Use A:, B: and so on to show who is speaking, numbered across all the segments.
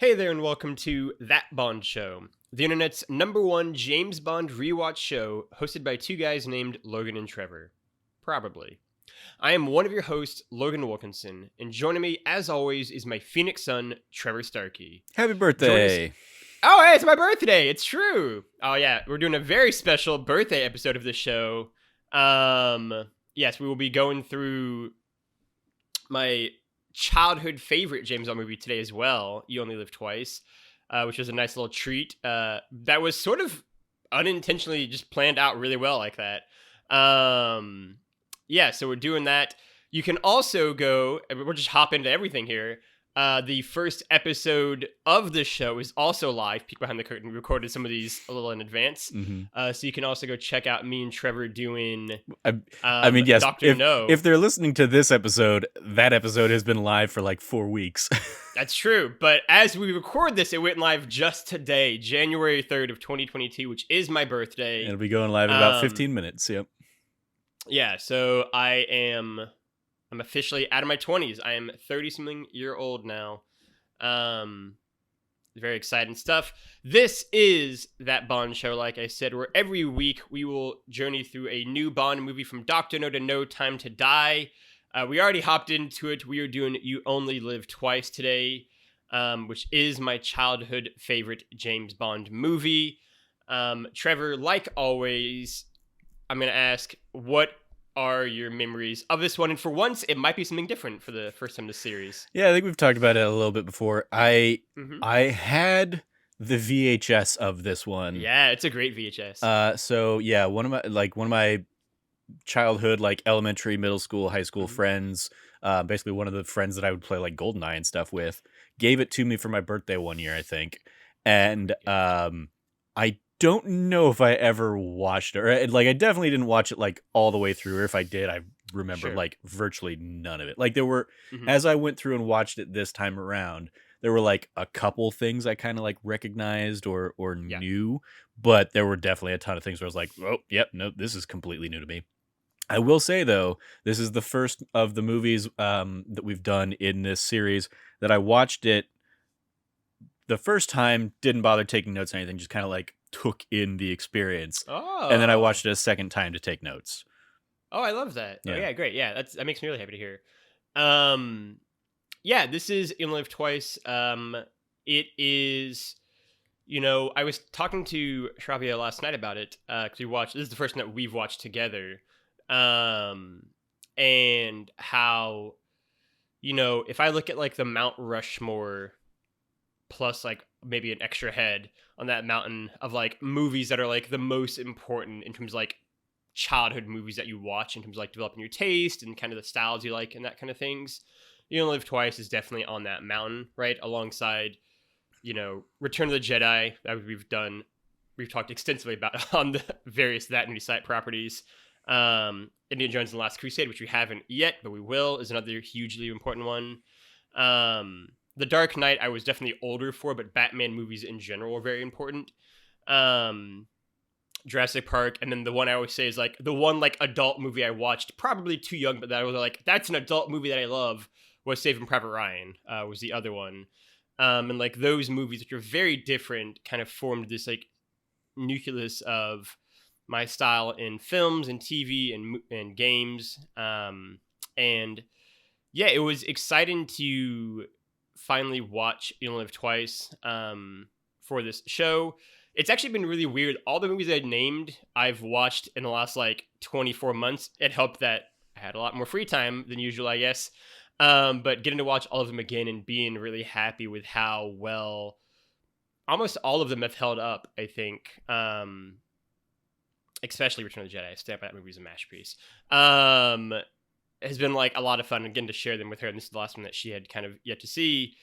A: Hey there, and welcome to That Bond Show, the internet's #1 James Bond rewatch show, hosted by two guys named Logan and Trevor. Probably. I am one of your hosts, Logan Wilkinson, and joining me, as always, is my Phoenix son, Trevor Starkey.
B: Happy birthday!
A: Oh, hey, it's my birthday! It's true! Oh yeah, we're doing a very special birthday episode of the show. Yes, we will be going through my childhood favorite James Bond movie today as well, You Only Live Twice, which was a nice little treat. That was sort of unintentionally just planned out really well like that. So we're doing that. You can also go, we'll just hop into everything here. The first episode of the show is also live. Peek Behind the Curtain. We recorded some of these a little in advance.
B: Mm-hmm.
A: So you can also go check out me and Trevor doing
B: Yes,
A: Dr. No.
B: if they're listening to this episode, that episode has been live for like 4 weeks.
A: That's true. But as we record this, it went live just today, January 3rd of 2022, which is my birthday.
B: It'll be going live in about 15 minutes. Yep.
A: Yeah, so I'm officially out of my 20s. I am 30-something year old now. Very exciting stuff. This is That Bond Show, like I said, where every week we will journey through a new Bond movie from Dr. No to No Time to Die. We already hopped into it. We are doing You Only Live Twice today, which is my childhood favorite James Bond movie. Trevor, like always, I'm going to ask, what are your memories of this one? And for once, it might be something different for the first time in the series.
B: Yeah, I think we've talked about it a little bit before. I had the VHS of this one.
A: Yeah, it's a great VHS.
B: So yeah, one of my childhood, like elementary, middle school, high school friends, basically one of the friends that I would play like GoldenEye and stuff with, gave it to me for my birthday one year, I think. And I don't know if I ever watched it, or like I definitely didn't watch it like all the way through, or if I did, I remember like virtually none of it. Like there were, as I went through and watched it this time around, there were like a couple things I kind of like recognized or knew, but there were definitely a ton of things where I was like, oh, yep, nope, this is completely new to me. I will say though, this is the first of the movies that we've done in this series that I watched it the first time, didn't bother taking notes or anything, just kind of like took in the experience. And then I watched it a second time to take notes.
A: Oh, I love that.
B: Yeah.
A: Oh, yeah, great. Yeah, that makes me really happy to hear. Yeah, this is You Only Live Twice. It is, I was talking to Shravia last night about it, because this is the first one that we've watched together. And how, if I look at like the Mount Rushmore plus like maybe an extra head on that mountain of like movies that are like the most important in terms of like childhood movies that you watch in terms of like developing your taste and kind of the styles you like and that kind of things. You Only Live Twice is definitely on that mountain, right? Alongside, Return of the Jedi that we've talked extensively about on the various That New Site properties. Indiana Jones and the Last Crusade, which we haven't yet, but we will, is another hugely important one. The Dark Knight I was definitely older for, but Batman movies in general were very important. Jurassic Park, and then the one I always say is like the one like adult movie I watched, probably too young, but that I was like, that's an adult movie that I love, was Saving Private Ryan, was the other one. And like those movies, which are very different, kind of formed this like nucleus of my style in films and TV and games. And yeah, it was exciting to finally watch You Only Live Twice for this show. It's actually been really weird. All the movies I named, I've watched in the last like 24 months. It helped that I had a lot more free time than usual, I guess. But getting to watch all of them again and being really happy with how well almost all of them have held up, I think. Especially Return of the Jedi. I stand by that movie as a masterpiece. Has been like a lot of fun again to share them with her, and this is the last one that she had kind of yet to see.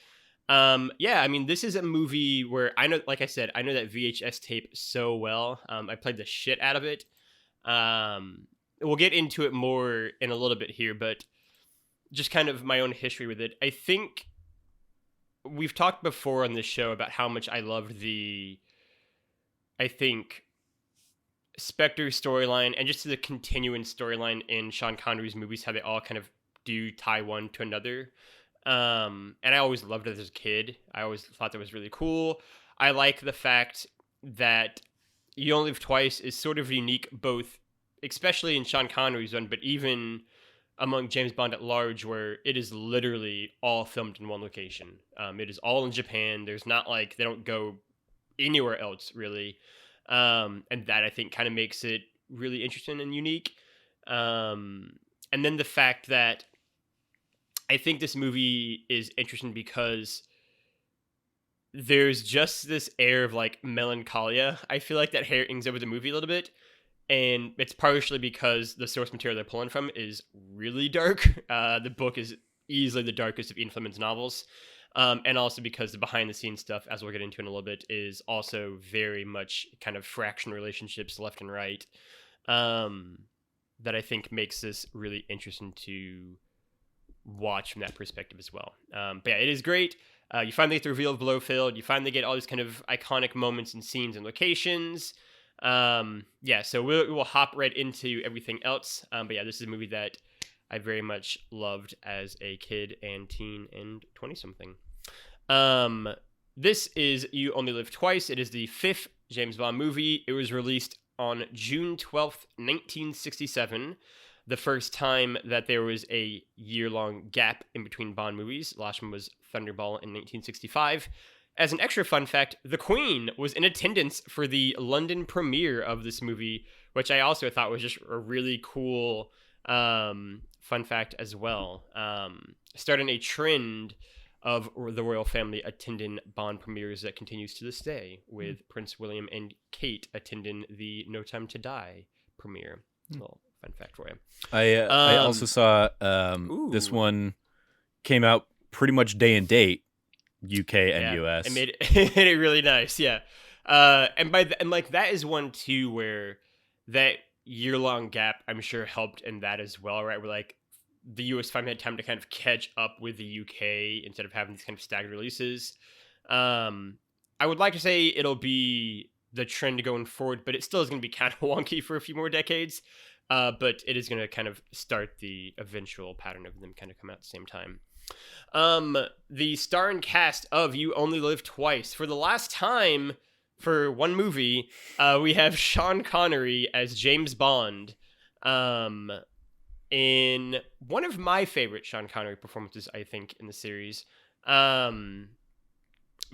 A: Yeah, I mean, this is a movie where I know, like I said, I know that VHS tape so well. I played the shit out of it. We'll get into it more in a little bit here, but just kind of my own history with it. I think we've talked before on this show about how much I loved Spectre storyline and just the continuing storyline in Sean Connery's movies, how they all kind of do tie one to another. And I always loved it as a kid. I always thought that was really cool. I like the fact that You Only Live Twice is sort of unique, both, especially in Sean Connery's one, but even among James Bond at large, where it is literally all filmed in one location. It is all in Japan. There's not like they don't go anywhere else really, and that I think kind of makes it really interesting and unique. And then the fact that I think this movie is interesting because there's just this air of like melancholia. I feel like that hangs over the movie a little bit, and it's partially because the source material they're pulling from is really dark. The book is easily the darkest of Ian Fleming's novels, and also because the behind the scenes stuff, as we'll get into in a little bit, is also very much kind of fraction relationships left and right. That I think makes this really interesting to watch from that perspective as well. But yeah, it is great. You finally get the reveal of Blowfield. You finally get all these kind of iconic moments and scenes and locations. Yeah, so we'll hop right into everything else. But yeah, this is a movie that I very much loved as a kid and teen and 20-something. This is You Only Live Twice. It is the 5th James Bond movie. It was released on June 12th, 1967. The first time that there was a year-long gap in between Bond movies. The last one was Thunderball in 1965. As an extra fun fact, the Queen was in attendance for the London premiere of this movie, which I also thought was just a really cool fun fact as well. Starting a trend of the royal family attending Bond premieres that continues to this day, with Prince William and Kate attending the No Time to Die premiere. Well, fun fact for you.
B: I also saw this one came out pretty much day and date, UK and US.
A: It made it really nice, yeah. And like that is one too where that year-long gap I'm sure helped in that as well, right? Where like the US finally had time to kind of catch up with the UK instead of having these kind of staggered releases. I would like to say it'll be the trend going forward, but it still is going to be kind of wonky for a few more decades. But it is going to kind of start the eventual pattern of them kind of come out at the same time. The star and cast of You Only Live Twice. For the last time for one movie, we have Sean Connery as James Bond. In one of my favorite Sean Connery performances, I think, in the series. But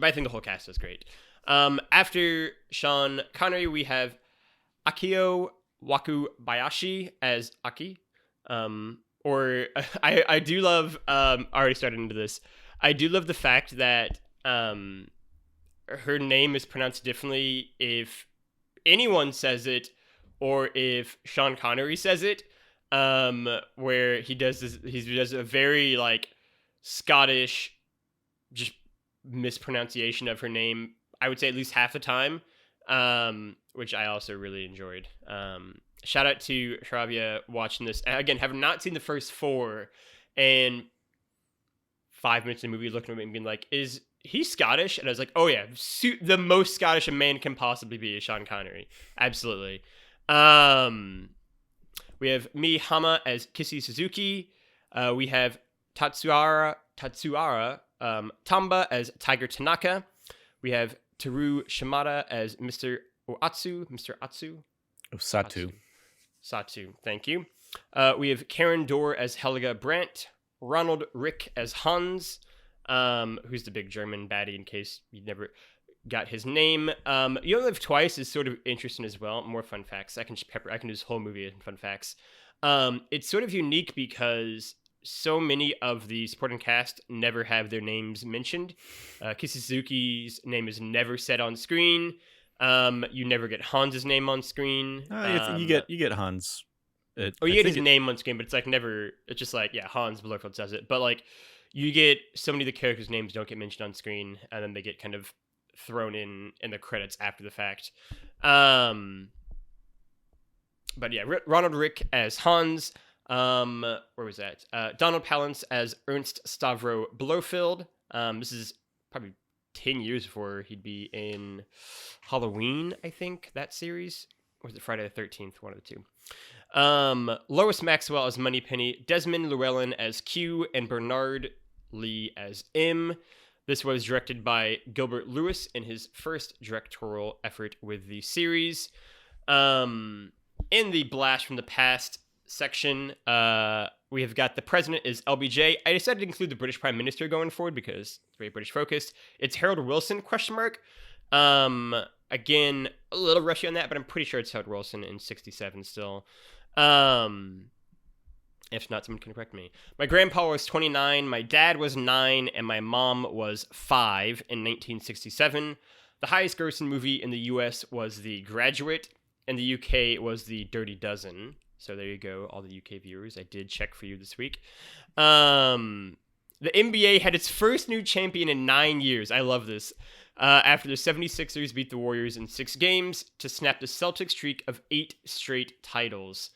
A: I think the whole cast is great. After Sean Connery, we have Akio Wakubayashi as Aki. Or I do love, I already started into this. I do love the fact that her name is pronounced differently if anyone says it or if Sean Connery says it. Where he does this, he does a very like Scottish just mispronunciation of her name. I would say at least half the time, which I also really enjoyed. Shout out to Shravya watching this. Again, have not seen the first 4, and 5 minutes in the movie looking at me and being like, is he Scottish? And I was like, oh yeah, the most Scottish a man can possibly be is Sean Connery. Absolutely. We have Mi Hama as Kissy Suzuki. We have Tatsuara Tamba as Tiger Tanaka. We have Teru Shimada as Mr. Osatu, thank you. We have Karen Dorr as Helga Brandt. Ronald Rick as Hans, who's the big German baddie in case you never got his name. You Only Live Twice is sort of interesting as well. More fun facts. I can do this whole movie in fun facts. It's sort of unique because so many of the supporting cast never have their names mentioned. Kissy Suzuki's name is never said on screen. You never get Hans's name on screen.
B: You get Hans.
A: You get his name on screen, but it's like never. It's just like Hans Blowfield says it, but like you get so many of the characters' names don't get mentioned on screen, and then they get kind of thrown in the credits after the fact. But yeah, Ronald Rick as Hans. Where was that? Donald Palance as Ernst Stavros Blowfield. This is probably 10 years before he'd be in Halloween, I think, that series. Or was it Friday the 13th? One of the two. Lois Maxwell as Moneypenny. Desmond Llewellyn as Q. And Bernard Lee as M. This was directed by Gilbert Lewis in his first directorial effort with the series. In the Blast from the Past section, we have got the president is LBJ. I decided to include the British Prime Minister going forward because it's very British focused. It's Harold Wilson, ? Again, a little rushy on that, but I'm pretty sure it's Harold Wilson in 67 still. If not, someone can correct me. My grandpa was 29, my dad was 9, and my mom was 5 in 1967. The highest grossing movie in the US was The Graduate. In the UK, it was The Dirty Dozen. So there you go, all the UK viewers. I did check for you this week. The NBA had its first new champion in 9 years. I love this. After the 76ers beat the Warriors in 6 games to snap the Celtics streak of 8 straight titles.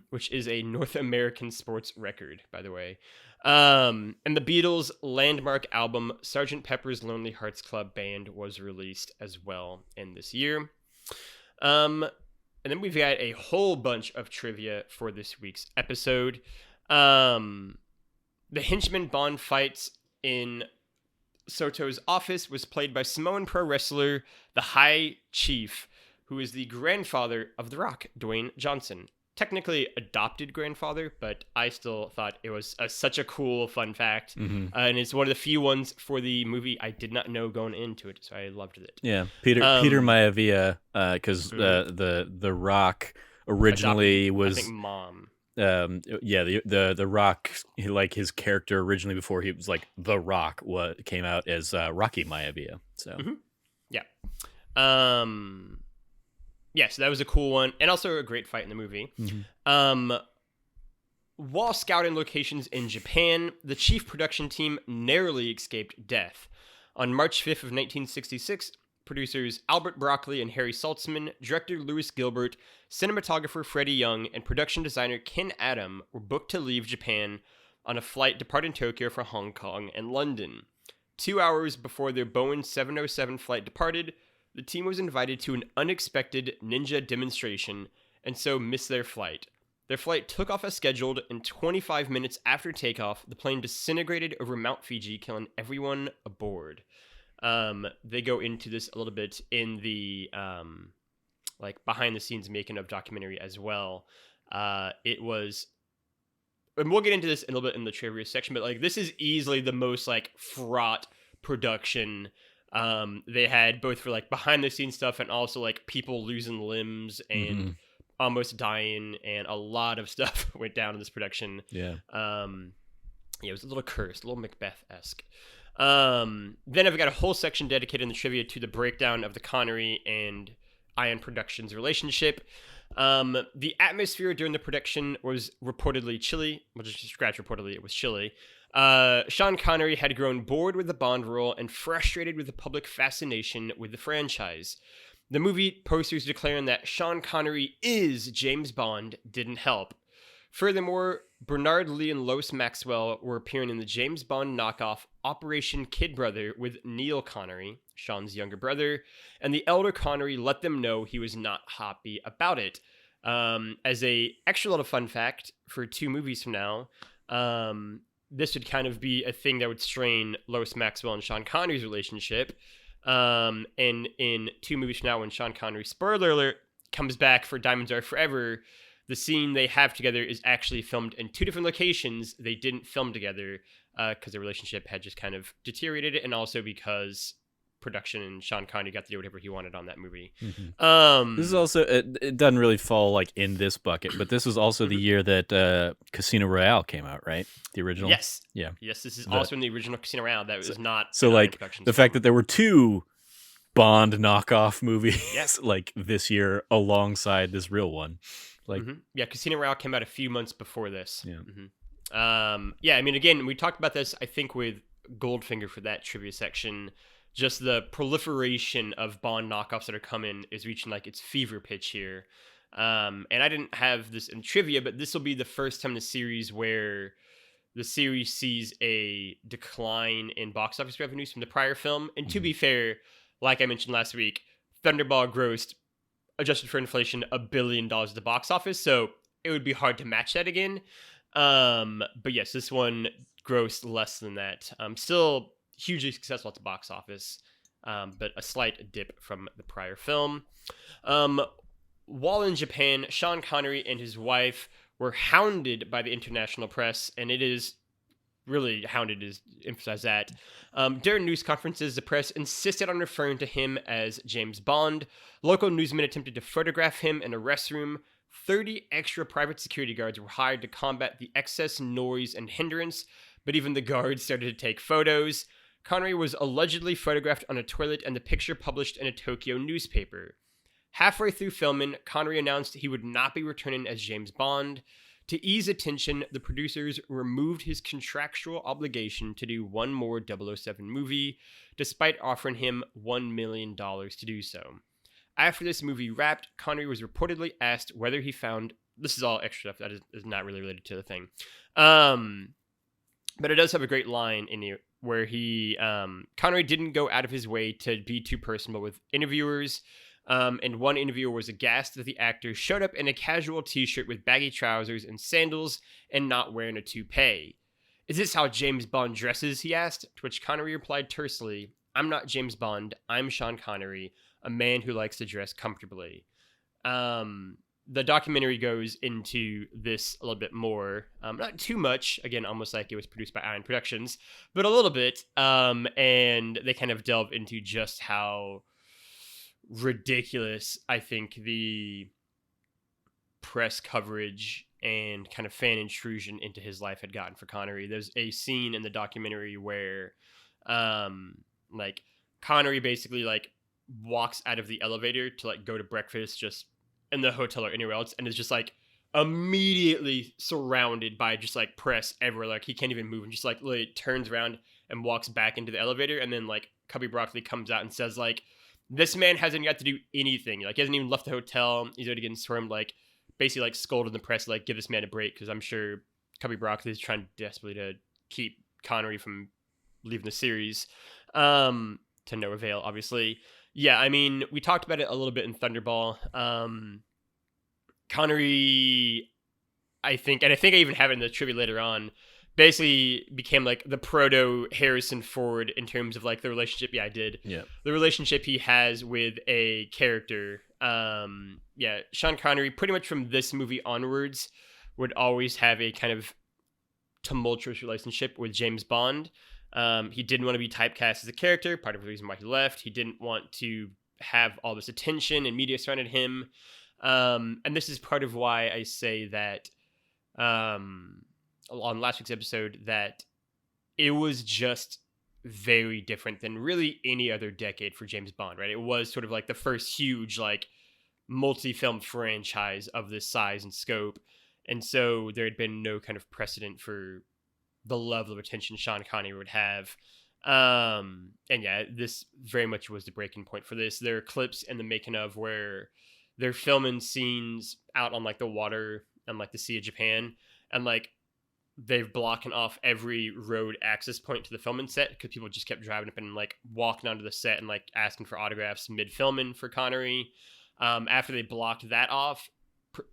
A: Which is a North American sports record, by the way. And the Beatles' landmark album, Sgt. Pepper's Lonely Hearts Club Band, was released as well in this year. And then we've got a whole bunch of trivia for this week's episode. The henchman Bond fights in Soto's office was played by Samoan pro wrestler The High Chief, who is the grandfather of The Rock, Dwayne Johnson. Technically adopted grandfather, but I still thought it was such a cool fun fact.
B: Mm-hmm.
A: And it's one of the few ones for the movie I did not know going into it, so I loved it.
B: Yeah, Peter Maivia, because the Rock originally was,
A: I think, mom.
B: The Rock, like his character originally before he was like The Rock, came out as Rocky Maivia. So
A: yeah. Yeah, so that was a cool one, and also a great fight in the movie.
B: Mm-hmm.
A: While scouting locations in Japan, the chief production team narrowly escaped death. On March 5th of 1966, producers Albert Broccoli and Harry Saltzman, director Lewis Gilbert, cinematographer Freddie Young, and production designer Ken Adam were booked to leave Japan on a flight departing Tokyo for Hong Kong and London. 2 hours before their Boeing 707 flight departed, the team was invited to an unexpected ninja demonstration and so missed their flight. Their flight took off as scheduled, and 25 minutes after takeoff, the plane disintegrated over Mount Fuji, killing everyone aboard. They go into this a little bit in the behind the scenes making of documentary as well. It was, and we'll get into this a little bit in the trivia section, but this is easily the most fraught production. They had both for behind the scenes stuff and also people losing limbs and almost dying, and a lot of stuff went down in this production.
B: Yeah.
A: It was a little cursed, a little Macbeth-esque. Then I've got a whole section dedicated in the trivia to the breakdown of the Connery and Ion Productions relationship. The atmosphere during the production was reportedly chilly. Well, just scratch reportedly, it was chilly. Sean Connery had grown bored with the Bond role and frustrated with the public fascination with the franchise. The movie posters declaring that Sean Connery is James Bond didn't help. Furthermore, Bernard Lee and Lois Maxwell were appearing in the James Bond knockoff Operation Kid Brother with Neil Connery, Sean's younger brother, and the elder Connery let them know he was not happy about it. As a extra little fun fact, for 2 movies from now, this would kind of be a thing that would strain Lois Maxwell and Sean Connery's relationship. And in 2 movies from now, when Sean Connery, spoiler alert, comes back for Diamonds Are Forever, the scene they have together is actually filmed in 2 different locations. They didn't film together because their relationship had just kind of deteriorated, and also because production and Sean Connery got to do whatever he wanted on that movie.
B: This is also, it doesn't really fall in this bucket, but this was also the year that Casino Royale came out, right? The original.
A: Yes.
B: Yeah.
A: Yes, this is also in the original Casino Royale. That was not
B: so the fact that there were 2 Bond knockoff movies this year alongside this real one.
A: Yeah, Casino Royale came out a few months before this.
B: Yeah.
A: Yeah, I mean, again, we talked about this, I think, with Goldfinger for that trivia section. Just the proliferation of Bond knockoffs that are coming is reaching its fever pitch here. And I didn't have this in trivia, but this will be the first time in the series where the series sees a decline in box office revenues from the prior film. And to be fair, like I mentioned last week, Thunderball grossed, adjusted for inflation, $1 billion at the box office, so it would be hard to match that again. But yes, this one grossed less than that. Still hugely successful at the box office, but a slight dip from the prior film. While in Japan, Sean Connery and his wife were hounded by the international press, and it is really hounded is emphasize that. During news conferences, the press insisted on referring to him as James Bond. Local newsmen attempted to photograph him in a restroom. 30 extra private security guards were hired to combat the excess noise and hindrance, but even the guards started to take photos. Connery was allegedly photographed on a toilet and the picture published in a Tokyo newspaper. Halfway through filming, Connery announced he would not be returning as James Bond. To ease attention, the producers removed his contractual obligation to do one more 007 movie, despite offering him $1 million to do so. After this movie wrapped, Connery was reportedly asked whether he found... This is all extra stuff that is not really related to the thing. But it does have a great line in here where Connery didn't go out of his way to be too personal with interviewers. And one interviewer was aghast that the actor showed up in a casual t-shirt with baggy trousers and sandals and not wearing a toupee. "Is this how James Bond dresses?" he asked, to which Connery replied tersely, "I'm not James Bond, I'm Sean Connery, a man who likes to dress comfortably." The documentary goes into this a little bit more, not too much, again, almost like it was produced by Iron Productions, but a little bit, and they kind of delve into just how ridiculous I think the press coverage and kind of fan intrusion into his life had gotten for Connery. There's a scene in the documentary where like Connery basically like walks out of the elevator to like go to breakfast just in the hotel or anywhere else, and is just like immediately surrounded by just like press everywhere. Like he can't even move, and just like literally turns around and walks back into the elevator, and then like Cubby Broccoli comes out and says like, "This man hasn't got to do anything. Like, he hasn't even left the hotel. He's already getting swarmed." Like, basically, like, scolded the press, like, give this man a break, because I'm sure Cubby Broccoli is trying desperately to keep Connery from leaving the series. To no avail, obviously. Yeah, I mean, we talked about it a little bit in Thunderball. Connery, I think I even have it in the trivia later on, basically became like the proto Harrison Ford in terms of like the relationship. Yeah, I did.
B: Yeah.
A: The relationship he has with a character. Yeah, Sean Connery, pretty much from this movie onwards, would always have a kind of tumultuous relationship with James Bond. He didn't want to be typecast as a character, part of the reason why he left. He didn't want to have all this attention and media surrounded him. And this is part of why I say that on last week's episode that it was just very different than really any other decade for James Bond, right? It was sort of like the first huge like multi-film franchise of this size and scope. And so there had been no kind of precedent for the level of attention Sean Connery would have. And yeah, this very much was the breaking point for this. There are clips in the making of where they're filming scenes out on like the water and like the Sea of Japan, and like they've blocking off every road access point to the filming set because people just kept driving up and like walking onto the set and like asking for autographs mid-filming for Connery. After they blocked that off,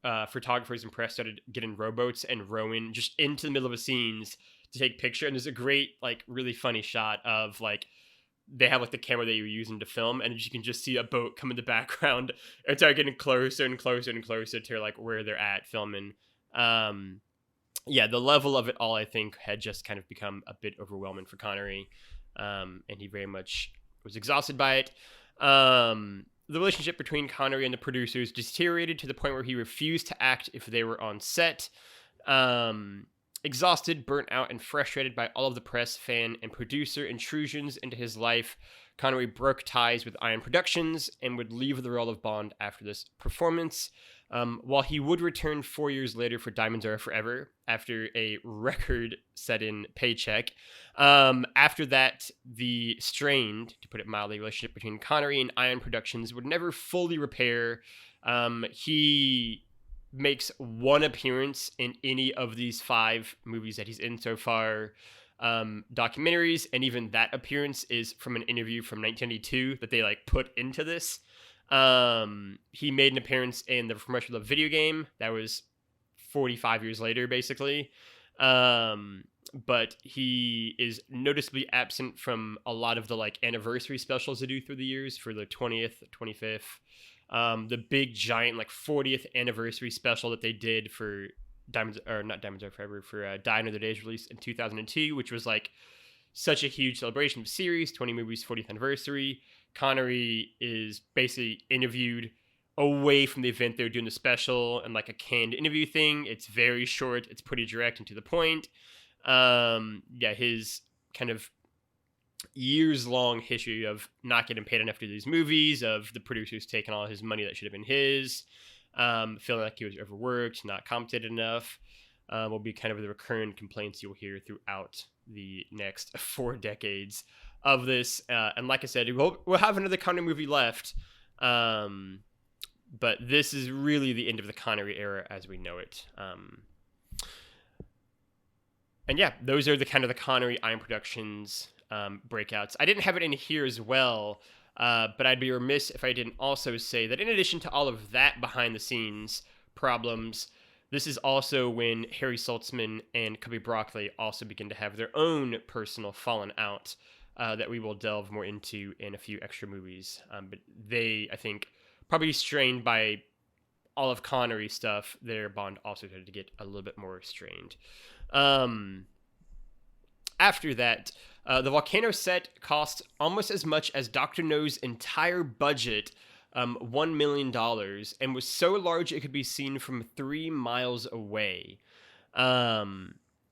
A: photographers and press started getting rowboats and rowing just into the middle of the scenes to take picture. And there's a great like really funny shot of like they have like the camera they were using to film, and you can just see a boat come in the background and start getting closer and closer and closer to like where they're at filming. Yeah, the level of it all, I think, had just kind of become a bit overwhelming for Connery, and he very much was exhausted by it. The relationship between Connery and the producers deteriorated to the point where he refused to act if they were on set. Exhausted, burnt out, and frustrated by all of the press, fan, and producer intrusions into his life, Connery broke ties with Iron Productions and would leave the role of Bond after this performance. While he would return 4 years later for Diamonds Are Forever after a record-setting paycheck. After that, the strained, to put it mildly, relationship between Connery and Iron Productions would never fully repair. He makes one appearance in any of these 5 movies that he's in so far, documentaries, and even that appearance is from an interview from 1992 that they like put into this. He made an appearance in the commercial of video game that was 45 years later, basically. And but he is noticeably absent from a lot of the like anniversary specials they do through the years for the 20th, 25th. The big giant like 40th anniversary special that they did for Diamonds Are Forever, for Die Another Day's release in 2002, which was like such a huge celebration of the series, 20 movies, 40th anniversary. Connery is basically interviewed away from the event they were doing the special and like a canned interview thing. It's very short. It's pretty direct and to the point. His kind of years-long history of not getting paid enough to do these movies, of the producers taking all his money that should have been his, feeling like he was overworked, not compensated enough, will be kind of the recurrent complaints you'll hear throughout the next 4 decades of this. And like I said, we'll have another Connery movie left, but this is really the end of the Connery era as we know it. And yeah, those are the kind of the Connery Iron Productions breakouts. I didn't have it in here as well, but I'd be remiss if I didn't also say that in addition to all of that behind the scenes problems, this is also when Harry Saltzman and Cubby Broccoli also begin to have their own personal falling out that we will delve more into in a few extra movies. But they, I think, probably strained by all of Connery's stuff, their bond also started to get a little bit more strained. After that, the volcano set cost almost as much as Dr. No's entire budget, $1 million, and was so large it could be seen from 3 miles away.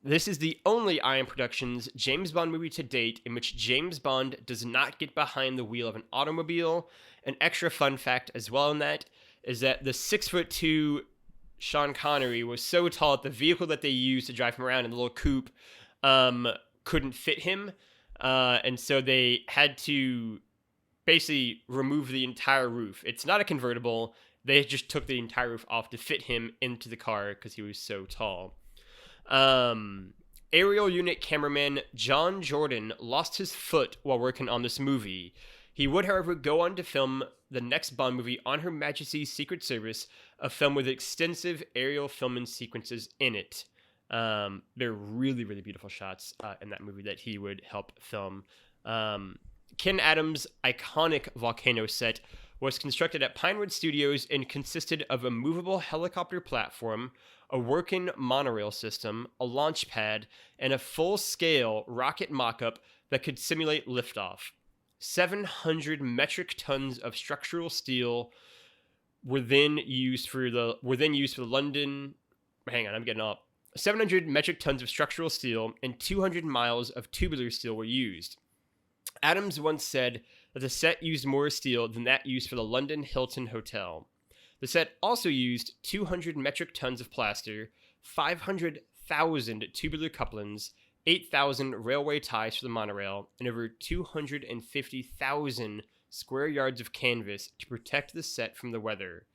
A: This is the only Iron Productions James Bond movie to date in which James Bond does not get behind the wheel of an automobile. An extra fun fact as well in that is that the 6'2" Sean Connery was so tall that the vehicle that they used to drive him around in the little coupe couldn't fit him. And so they had to basically remove the entire roof. It's not a convertible. They just took the entire roof off to fit him into the car because he was so tall. Aerial unit cameraman John Jordan lost his foot while working on this movie. He would, however, go on to film the next Bond movie, On Her Majesty's Secret Service, a film with extensive aerial filming sequences in it. They're really, really beautiful shots in that movie that he would help film. Ken Adams' iconic volcano set was constructed at Pinewood Studios and consisted of a movable helicopter platform, a working monorail system, a launch pad, and a full-scale rocket mock-up that could simulate liftoff. 700 metric tons of structural steel were then used for the London. Hang on, I'm getting up. 700 metric tons of structural steel and 200 miles of tubular steel were used. Adams once said that the set used more steel than that used for the London Hilton Hotel. The set also used 200 metric tons of plaster, 500,000 tubular couplings, 8,000 railway ties for the monorail, and over 250,000 square yards of canvas to protect the set from the weather.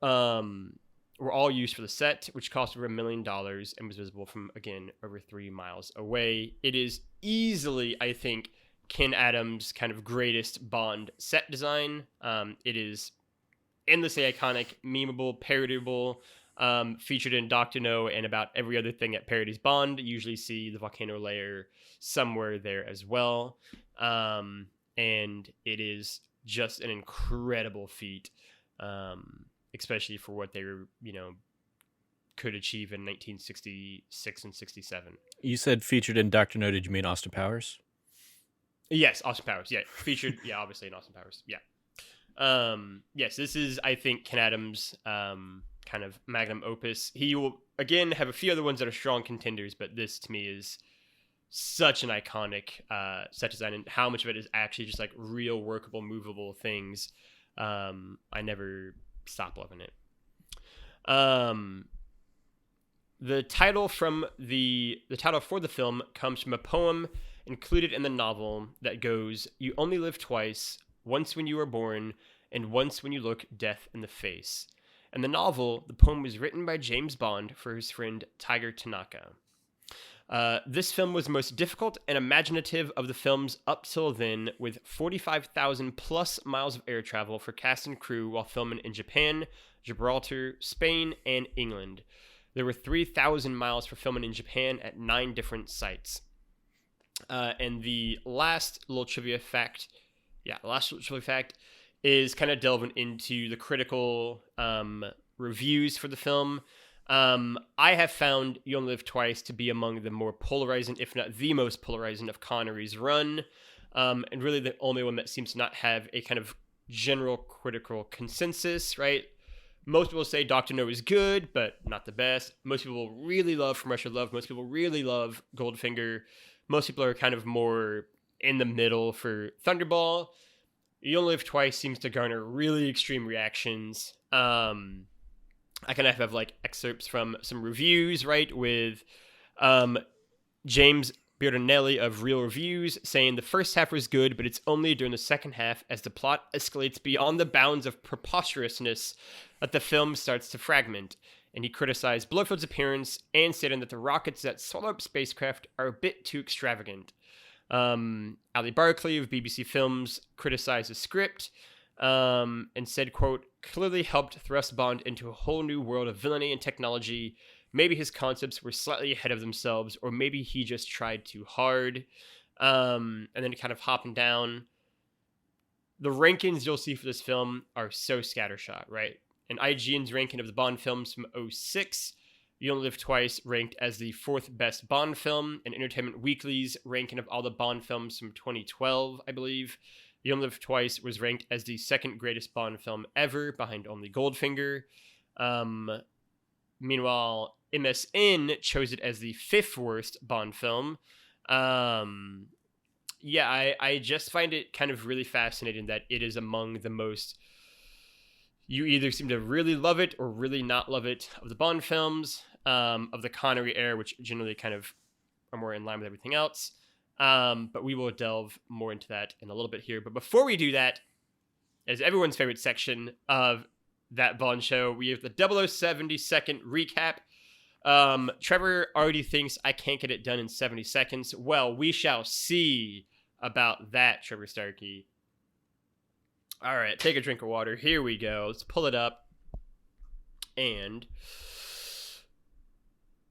A: Were all used for the set, which cost over $1 million and was visible from, again, over 3 miles away. It is easily, I think, Ken Adams' kind of greatest Bond set design. It is endlessly iconic, memeable, parodiable, featured in Dr. No and about every other thing that parodies Bond. You usually see the volcano layer somewhere there as well. And it is just an incredible feat, especially for what they were, could achieve in 1966 and 67.
B: You said featured in Dr. No. Did you mean Austin Powers?
A: Yes, Austin Powers. Yeah, featured. Yeah, obviously in Austin Powers. Yeah. Yes, this is, I think, Ken Adams' kind of magnum opus. He will, again, have a few other ones that are strong contenders, but this, to me, is such an iconic set design, and how much of it is actually just, like, real, workable, movable things. I never stop loving it. The title for the film comes from a poem included in the novel that goes, "You only live twice, once when you were born, and once when you look death in the face." In the novel, the poem was written by James Bond for his friend Tiger Tanaka. This film was the most difficult and imaginative of the films up till then, with 45,000 plus miles of air travel for cast and crew while filming in Japan, Gibraltar, Spain, and England. There were 3,000 miles for filming in Japan at 9 different sites. And the last little trivia fact is kind of delving into the critical reviews for the film. I have found You Only Live Twice to be among the more polarizing, if not the most polarizing, of Connery's run. And really the only one that seems to not have a kind of general critical consensus, right? Most people say Dr. No is good, but not the best. Most people really love From Russia with Love. Most people really love Goldfinger. Most people are kind of more in the middle for Thunderball. You Only Live Twice seems to garner really extreme reactions. I kind of have like excerpts from some reviews, right, with James Beardonelli of Real Reviews saying the first half was good, but it's only during the second half as the plot escalates beyond the bounds of preposterousness that the film starts to fragment. And he criticized Blowfield's appearance and stated that the rockets that swallow up spacecraft are a bit too extravagant. Ali Barclay of BBC Films criticized the script and said, quote, clearly helped thrust Bond into a whole new world of villainy and technology. Maybe his concepts were slightly ahead of themselves, or maybe he just tried too hard. And then kind of hopping down. The rankings you'll see for this film are so scattershot, right? And IGN's ranking of the Bond films from 2006, You Only Live Twice ranked as the 4th best Bond film, and Entertainment Weekly's ranking of all the Bond films from 2012, I believe. You Only Live Twice was ranked as the 2nd greatest Bond film ever, behind only Goldfinger. Meanwhile, MSN chose it as the 5th worst Bond film. I just find it kind of really fascinating that it is among the most... You either seem to really love it or really not love it of the Bond films, of the Connery era, which generally kind of are more in line with everything else. But we will delve more into that in a little bit here. But before we do that, as everyone's favorite section of that Bond show, we have the 0070-second recap. Trevor already thinks I can't get it done in 70 seconds. Well, we shall see about that, Trevor Starkey. All right, take a drink of water. Here we go. Let's pull it up. And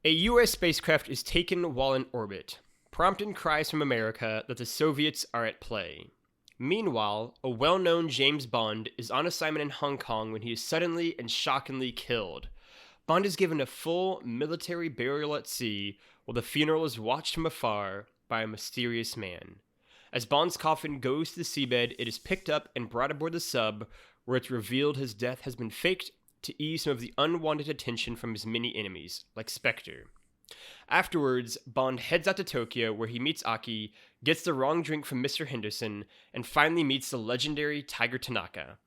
A: a U.S. spacecraft is taken while in orbit, prompting cries from America that the Soviets are at play. Meanwhile, a well-known James Bond is on assignment in Hong Kong when he is suddenly and shockingly killed. Bond is given a full military burial at sea, while the funeral is watched from afar by a mysterious man. As Bond's coffin goes to the seabed, it is picked up and brought aboard the sub, where it's revealed his death has been faked to ease some of the unwanted attention from his many enemies, like Spectre. Afterwards, Bond heads out to Tokyo, where he meets Aki, gets the wrong drink from Mr. Henderson, and finally meets the legendary Tiger Tanaka.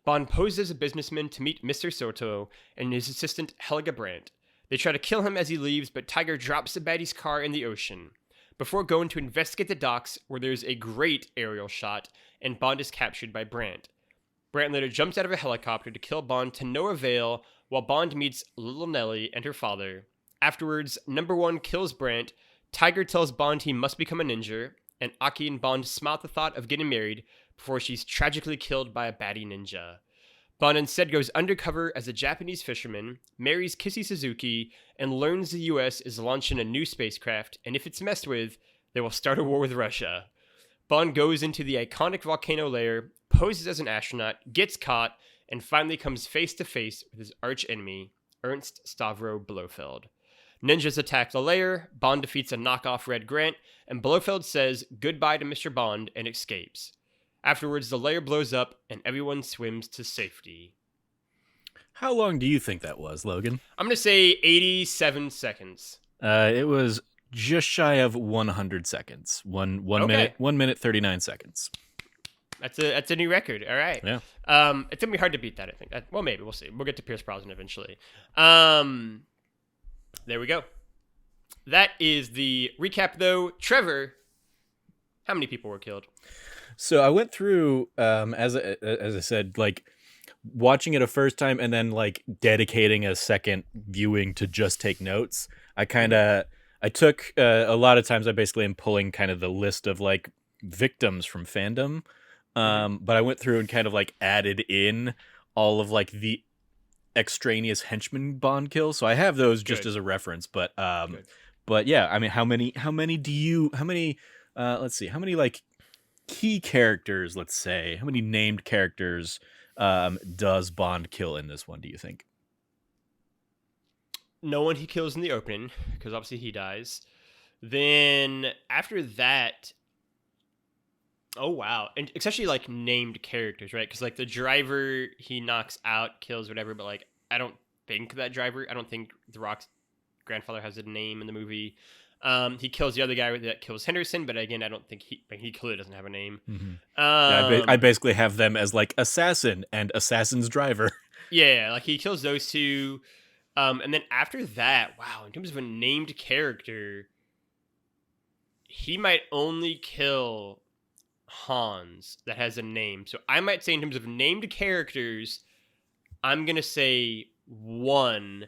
A: Bond poses as a businessman to meet Mr. Soto and his assistant Helga Brandt. They try to kill him as he leaves, but Tiger drops the baddie's car in the ocean. Before going to investigate the docks, where there's a great aerial shot, and Bond is captured by Brandt. Brandt later jumps out of a helicopter to kill Bond to no avail, while Bond meets little Nellie and her father. Afterwards, Number 1 kills Brandt, Tiger tells Bond he must become a ninja, and Aki and Bond smile at the thought of getting married before she's tragically killed by a baddie ninja. Bond instead goes undercover as a Japanese fisherman, marries Kissy Suzuki, and learns the US is launching a new spacecraft, and if it's messed with, they will start a war with Russia. Bond goes into the iconic volcano lair, poses as an astronaut, gets caught, and finally comes face to face with his arch-enemy, Ernst Stavros Blowfield. Ninjas attack the lair, Bond defeats a knockoff Red Grant, and Blowfield says goodbye to Mr. Bond and escapes. Afterwards, the lair blows up, and everyone swims to safety.
B: How long do you think that was, Logan?
A: I'm going to say 87 seconds.
B: It was just shy of 100 seconds. One
A: Okay.
B: 1 minute 39 seconds.
A: That's a new record. All right.
B: Yeah.
A: It's gonna be hard to beat that, I think. Well, maybe we'll see. We'll get to Pierce Brosnan eventually. There we go. That is the recap, though. Trevor, how many people were killed?
B: So I went through, as I said, like watching it a first time and then like dedicating a second viewing to just take notes. I took a lot of times I basically am pulling kind of the list of like victims from fandom. But I went through and kind of like added in all of like the extraneous henchman Bond kills, so I have those just
A: Good.
B: as a reference. But
A: Good.
B: yeah, I mean, how many let's see, how many like key characters, let's say, how many named characters does Bond kill in this one, do you think?
A: No one he kills in the opening, because obviously he dies. Then after that, oh wow, and especially like named characters, right? Because like the driver he knocks out, kills, whatever. But like I don't think that driver. I don't think The Rock's grandfather has a name in the movie. He kills the other guy that kills Henderson, but again, I don't think he clearly doesn't have a name.
B: Mm-hmm. Yeah, I
A: Um,
B: basically have them as like assassin and assassin's driver.
A: yeah, like he kills those two. And then after that, wow, in terms of a named character, he might only kill Hans that has a name. So I might say in terms of named characters, I'm gonna say one.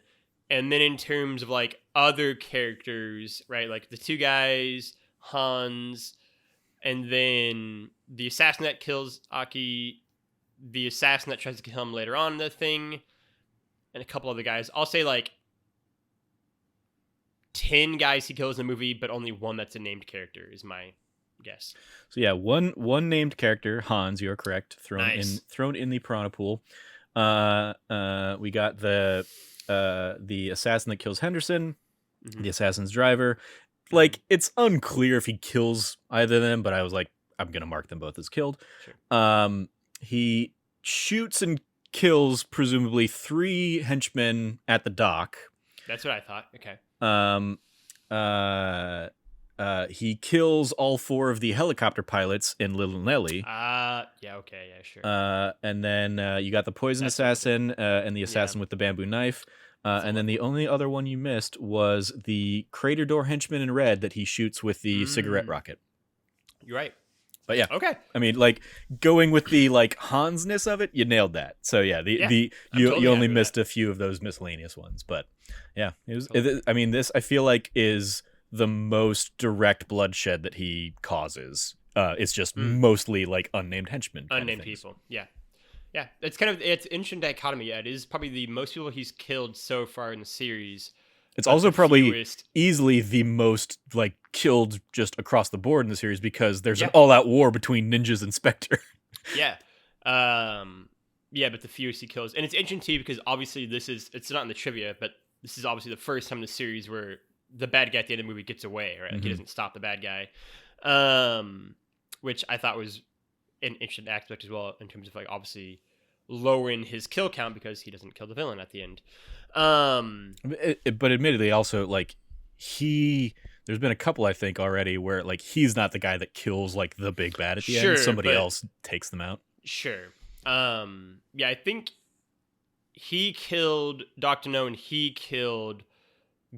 A: And then in terms of like other characters, right? Like the two guys, Hans, and then the assassin that kills Aki, the assassin that tries to kill him later on in the thing, and a couple other guys. I'll say like 10 guys he kills in the movie, but only one that's a named character is my guess.
B: So yeah, one named character, Hans, you're correct, thrown in the piranha pool. We got the assassin that kills Henderson, the assassin's driver. Like, it's unclear if he kills either of them, but I was like, I'm gonna mark them both as killed. Sure. He shoots and kills presumably 3 henchmen at the dock.
A: That's what I thought. Okay.
B: He kills all 4 of the helicopter pilots in Little Nelly.
A: Yeah, okay, yeah, sure.
B: And then you got the poison assassin and the assassin with the bamboo knife. And then the only other one you missed was the crater door henchman in red that he shoots with the cigarette rocket.
A: You're right.
B: But yeah,
A: okay.
B: I mean, like going with the like Hansness of it, you nailed that. So yeah, you only missed a few of those miscellaneous ones, but yeah, I mean, this I feel like is the most direct bloodshed that he causes. It's just mostly like unnamed henchmen,
A: unnamed people. Yeah. It's an interesting dichotomy. Yeah, it is probably the most people he's killed so far in the series.
B: It's also probably easily the most like killed just across the board in the series because there's an all-out war between ninjas and Spectre.
A: Yeah. But the fewest he kills. And it's interesting too because obviously it's not in the trivia, but this is obviously the first time in the series where the bad guy at the end of the movie gets away, right? Like he doesn't stop the bad guy. Which I thought was an interesting aspect as well in terms of like obviously lowering his kill count because he doesn't kill the villain at the end.
B: But admittedly, also like there's been a couple I think already where like he's not the guy that kills like the big bad at the end. Somebody else takes them out.
A: Sure. I think he killed Dr. No and he killed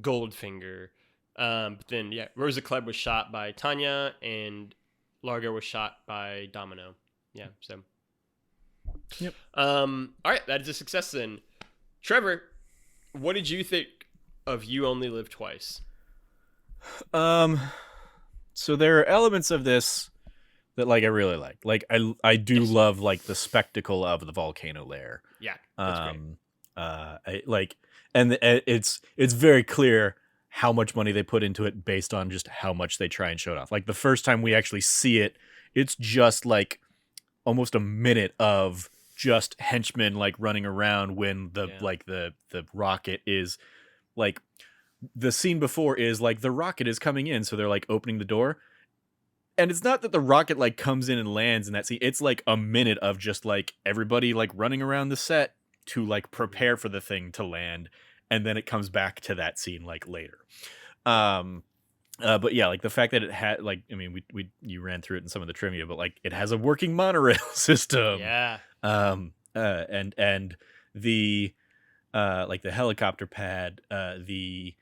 A: Goldfinger. But then Rosa Klebb was shot by Tanya and Largo was shot by Domino. Yeah, so.
B: Yep.
A: All right, that is a success then. Trevor, what did you think of You Only Live Twice?
B: So there are elements of this that like I really like. Like I do love like the spectacle of the volcano lair.
A: Yeah, that's great.
B: It's very clear how much money they put into it based on just how much they try and show it off. Like the first time we actually see it, it's just like almost a minute of just henchmen like running around when the rocket is like the scene before is like the rocket is coming in, so they're like opening the door. And it's not that the rocket like comes in and lands in that scene. It's like a minute of just like everybody like running around the set to like prepare for the thing to land. And then it comes back to that scene like later. But yeah, like the fact that it had like, I mean, you ran through it in some of the trivia, but like it has a working monorail system.
A: Yeah.
B: And the like the helicopter pad, the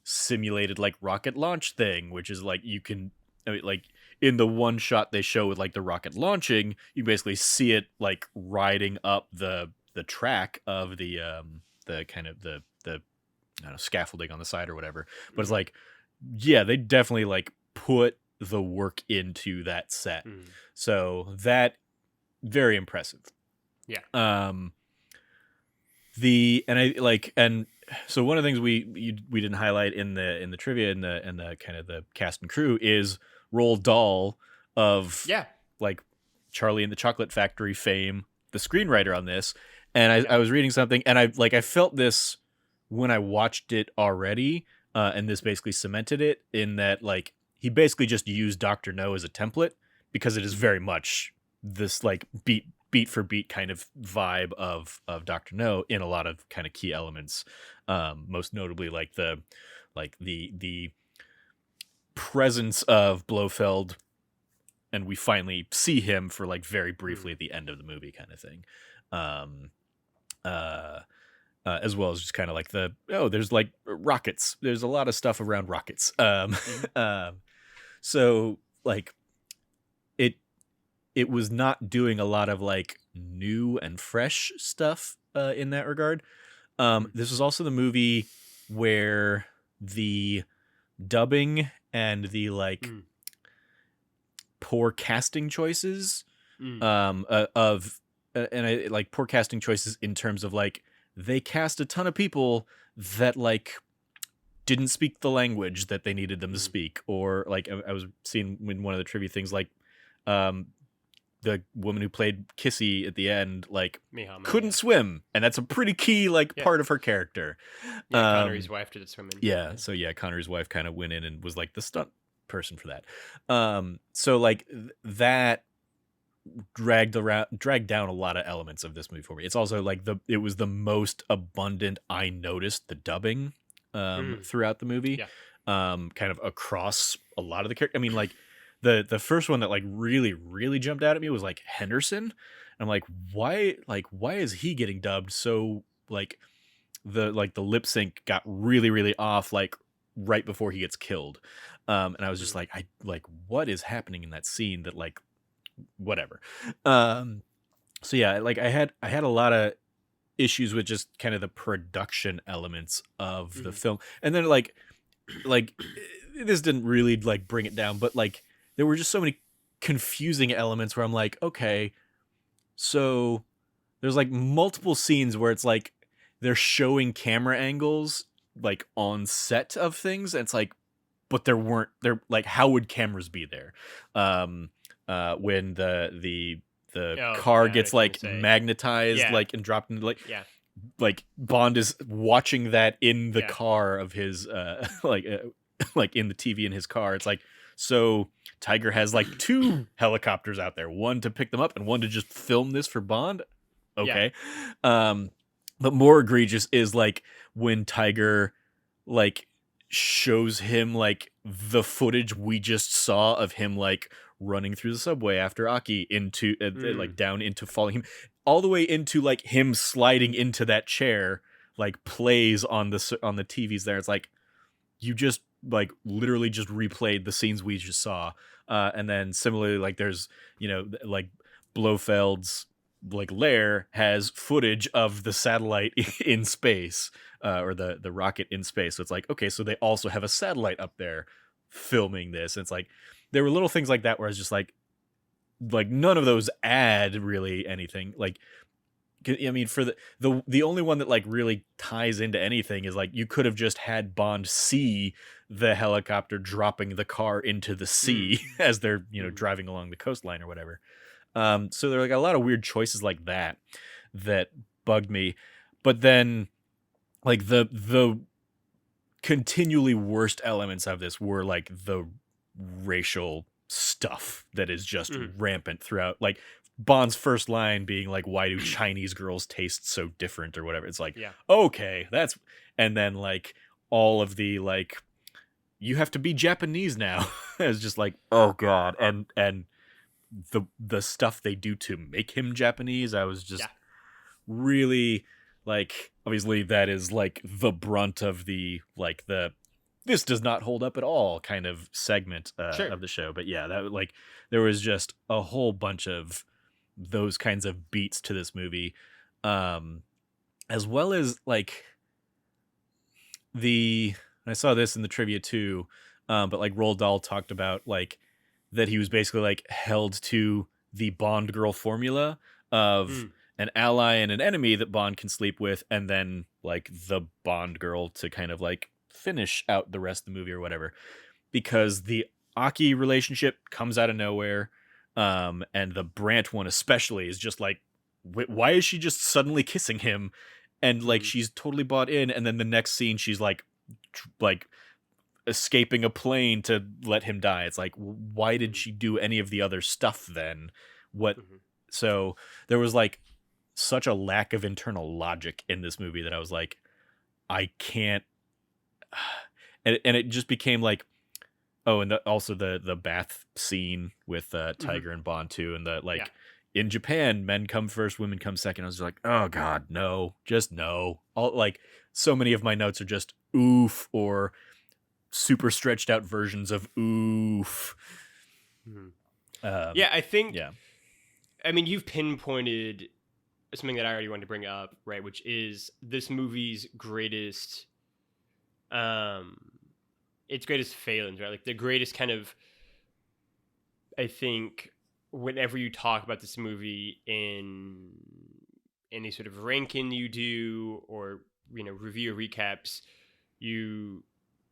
B: simulated like rocket launch thing, which is like you can, I mean, like in the one shot they show with like the rocket launching, you basically see it like riding up the track of the kind of the I don't know, scaffolding on the side or whatever. But it's like, yeah, they definitely like put the work into that set. So that very impressive.
A: Yeah.
B: and so one of the things we didn't highlight in the trivia and the kind of the cast and crew is Roald Dahl of
A: Yeah.
B: like Charlie and the Chocolate Factory fame, the screenwriter on this. And I was reading something, and I felt this when I watched it already, and this basically cemented it in that like he basically just used Dr. No as a template because it is very much this like beat for beat kind of vibe of Dr. No in a lot of kind of key elements, most notably like the presence of Blowfield, and we finally see him for like very briefly at the end of the movie kind of thing, as well as just kind of like there's like rockets, there's a lot of stuff around rockets, so like it was not doing a lot of like new and fresh stuff in that regard. This was also the movie where the dubbing and the like poor casting choices and I like poor casting choices in terms of like they cast a ton of people that like didn't speak the language that they needed them to speak, or like I was seeing in one of the trivia things like the woman who played Kissy at the end like couldn't swim, and that's a pretty key like part of her character.
A: Connery's wife did swim in.
B: So Connery's wife kind of went in and was like the stunt person for that. So like that dragged down a lot of elements of this movie for me. It's also like it was the most abundant I noticed the dubbing throughout the movie, kind of across a lot of the characters. I mean, like the first one that like really jumped out at me was like Henderson. I'm like, why is he getting dubbed so like the lip sync got really off like right before he gets killed, and I was just like, what is happening in that scene that like whatever. So yeah, like I had a lot of issues with just kind of the production elements of the film, and then like this didn't really like bring it down, but like there were just so many confusing elements where I'm like, okay, so there's like multiple scenes where it's like they're showing camera angles like on set of things, and it's like, but they're like, how would cameras be there when the car gets like magnetized like and dropped into like Bond is watching that in the car of his like in the TV in his car. It's like, so Tiger has like two helicopters out there, one to pick them up and one to just film this for Bond. Okay. But more egregious is like when Tiger like shows him like the footage we just saw of him like running through the subway after Aki into like down into falling him all the way into like him sliding into that chair, like plays on the TVs there. It's like, you just like literally just replayed the scenes we just saw. And then similarly, like there's, like Blofeld's like lair has footage of the satellite in space, or the rocket in space. So it's like, okay, so they also have a satellite up there filming this. And it's like, there were little things like that where I was just like none of those add really anything. Like, I mean, for the only one that like really ties into anything is like, you could have just had Bond see the helicopter dropping the car into the sea as they're, driving along the coastline or whatever. So there are like a lot of weird choices like that bugged me. But then like the continually worst elements of this were like the racial stuff that is just rampant throughout. Like Bond's first line being like, why do Chinese girls taste so different or whatever. It's like, okay, and then like all of the like, you have to be Japanese now. It's just like, oh God. And the stuff they do to make him Japanese, I was just really like, obviously that is like the brunt of the like this does not hold up at all kind of segment of the show. But yeah, that like there was just a whole bunch of those kinds of beats to this movie, as well as like I saw this in the trivia too, but like Roald Dahl talked about like that he was basically like held to the Bond girl formula of an ally and an enemy that Bond can sleep with, and then like the Bond girl to kind of like finish out the rest of the movie or whatever. Because the Aki relationship comes out of nowhere, and the Brandt one especially is just like, why is she just suddenly kissing him? And like she's totally bought in, and then the next scene she's like escaping a plane to let him die. It's like, why did she do any of the other stuff then? What? So there was like such a lack of internal logic in this movie that I was like, I can't. And it just became like, oh, and also the bath scene with Tiger and Bond too, and the like. Yeah. In Japan, men come first, women come second. I was like, oh God, no, just no. All like so many of my notes are just oof or super stretched out versions of oof.
A: Yeah, I think. Yeah, I mean, you've pinpointed something that I already wanted to bring up, right? Which is this movie's greatest, its greatest failings, right? Like the greatest kind of, I think, whenever you talk about this movie in any sort of ranking you do, or review or recaps, you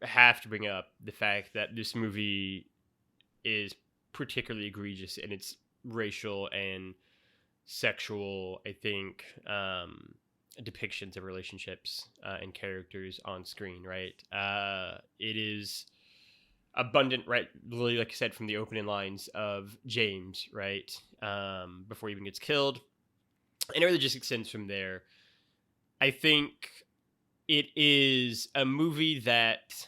A: have to bring up the fact that this movie is particularly egregious in its racial and sexual, I think, depictions of relationships and characters on screen, right? It is abundant, right? Literally, like I said, from the opening lines of James, right? Before he even gets killed. And it really just extends from there. I think it is a movie that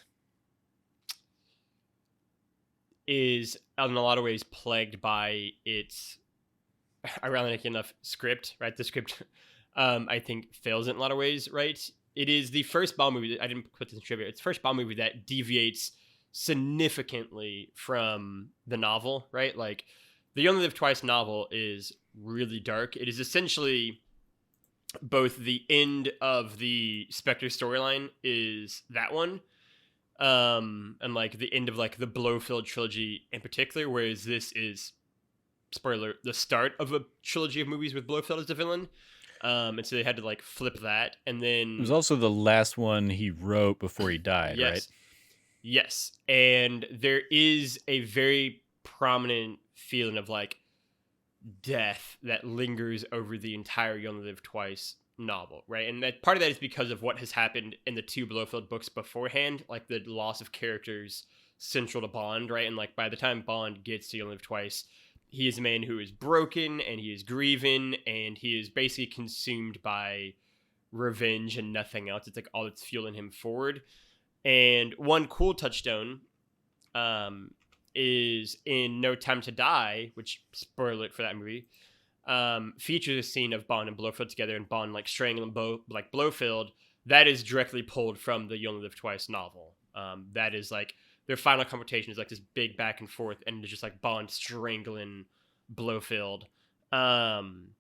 A: is, in a lot of ways, plagued by its, ironically enough, script, right? The script, I think, fails in a lot of ways, right? It is the first Bond movie, I didn't put this in trivia, it's the first Bond movie that deviates significantly from the novel, right? Like, the You Only Live Twice novel is really dark. It is essentially both the end of the Spectre storyline is that one, and like the end of like the Blowfield trilogy in particular, whereas this is, spoiler, the start of a trilogy of movies with Blowfield as the villain. And so they had to like flip that, and then
B: it was also the last one he wrote before he died,
A: yes.
B: right?
A: Yes, and there is a very prominent feeling of like death that lingers over the entire You Only Live Twice novel, right? And that part of that is because of what has happened in the two Blowfield books beforehand, like the loss of characters central to Bond, right? And like by the time Bond gets to You Only Live Twice, he is a man who is broken and he is grieving and he is basically consumed by revenge and nothing else. It's like all that's fueling him forward. And one cool touchstone is in No Time to Die, which, spoiler alert for that movie, features a scene of Bond and Blowfield together, and Bond like strangling Blowfield. That is directly pulled from the You Only Live Twice novel. That is like their final confrontation is like this big back and forth, and it's just like Bond strangling Blowfield. And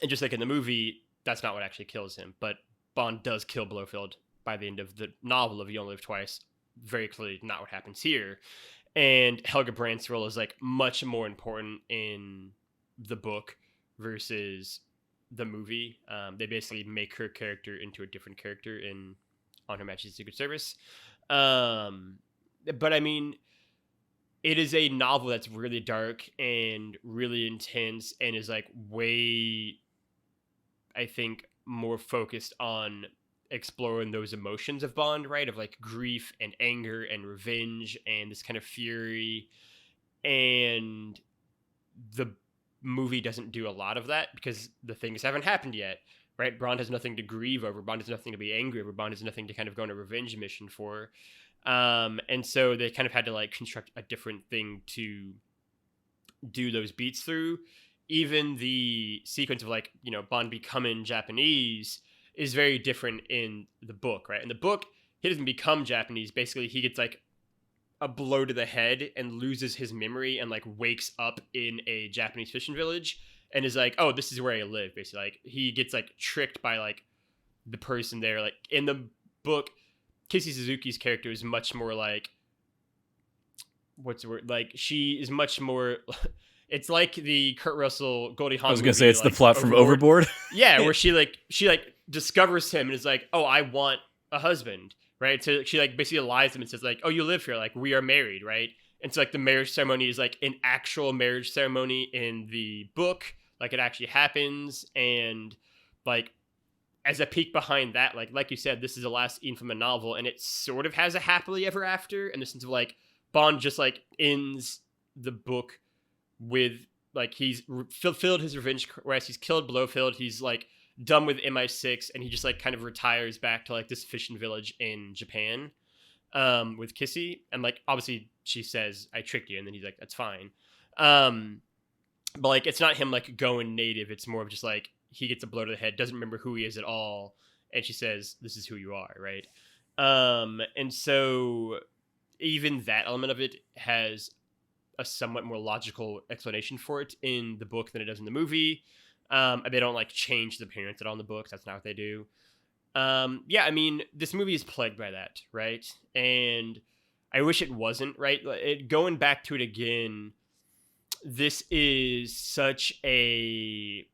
A: just like in the movie, that's not what actually kills him, but Bond does kill Blowfield by the end of the novel of You Only Live Twice. Very clearly not what happens here. And Helga Brandt's role is like much more important in the book versus the movie. They basically make her character into a different character in On Her Majesty's Secret Service. But I mean, it is a novel that's really dark and really intense and is like way, I think, more focused on exploring those emotions of Bond, right? Of like grief and anger and revenge and this kind of fury. And the movie doesn't do a lot of that because the things haven't happened yet, right? Bond has nothing to grieve over. Bond has nothing to be angry over. Bond has nothing to kind of go on a revenge mission for. And so they kind of had to like construct a different thing to do those beats through. Even the sequence of like, Bond becoming Japanese is very different in the book, right? In the book, he doesn't become Japanese. Basically, he gets like a blow to the head and loses his memory and like wakes up in a Japanese fishing village and is like, oh, this is where I live. Basically, like he gets like tricked by like the person there. Like in the book, Kissy Suzuki's character is much more like, what's the word? Like she is much more It's like the Kurt Russell Goldie
B: I
A: Hawn
B: was
A: movie,
B: gonna say it's the
A: like
B: plot from Overboard.
A: Yeah, where she discovers him and is like, oh, I want a husband, right? So she like basically lies to him and says like, oh, you live here, like we are married, right? And so like the marriage ceremony is like an actual marriage ceremony in the book, like it actually happens, and like as a peek behind that, like you said, this is the last scene from a novel, and it sort of has a happily ever after in the sense of like Bond just like ends the book with like he's fulfilled his revenge, whereas he's killed Blowfield. He's like done with MI6, and he just like kind of retires back to like this fishing village in Japan, with Kissy, and like obviously she says I tricked you, and then he's like that's fine, but like it's not him like going native. It's more of just like he gets a blow to the head, doesn't remember who he is at all, and she says this is who you are, right? And so even that element of it has a somewhat more logical explanation for it in the book than it does in the movie. They don't like change the appearance at all in the books. That's not what they do. Yeah, I mean, this movie is plagued by that, right? And I wish it wasn't, right? Going back to it again, this is such a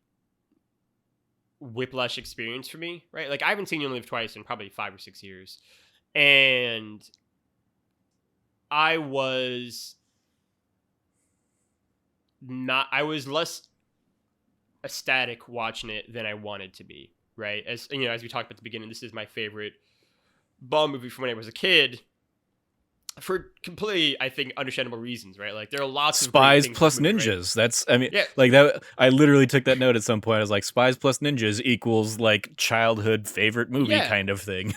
A: whiplash experience for me, right? Like I haven't seen You Only Live Twice in probably 5 or 6 years, and I was less ecstatic watching it than I wanted to be, right? As you know, as we talked about at the beginning, this is my favorite Bond movie from when I was a kid, for completely, I think, understandable reasons, right? Like there are lots of
B: Spies
A: great
B: plus
A: movie, right?
B: ninjas. That's, I mean,
A: Yeah,
B: like that. I literally took that note at some point. I was like, spies plus ninjas equals like childhood favorite movie
A: yeah,
B: kind of thing.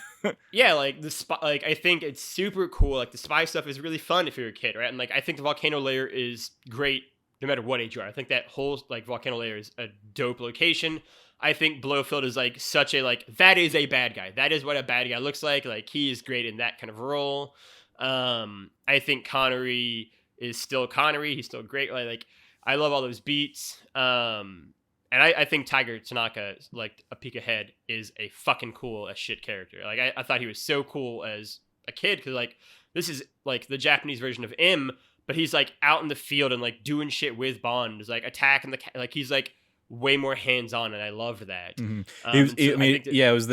A: yeah. Like the spy, like I think it's super cool. Like the spy stuff is really fun if you're a kid, right? And like I think the volcano layer is great no matter what age you are. I think that whole like volcano layer is a dope location. I think Blowfield is like such a like that is a bad guy. That is what a bad guy looks like. Like he is great in that kind of role. I think Connery is still Connery. He's still great. Like I love all those beats. And I think Tiger Tanaka, like a peek ahead, is a fucking cool as shit character. Like I thought he was so cool as a kid because like this is like the Japanese version of M, but he's like out in the field and like doing shit with Bond. He's like attacking like he's like way more hands on, and I love that.
B: Mm-hmm.
A: So I think that,
B: yeah, it was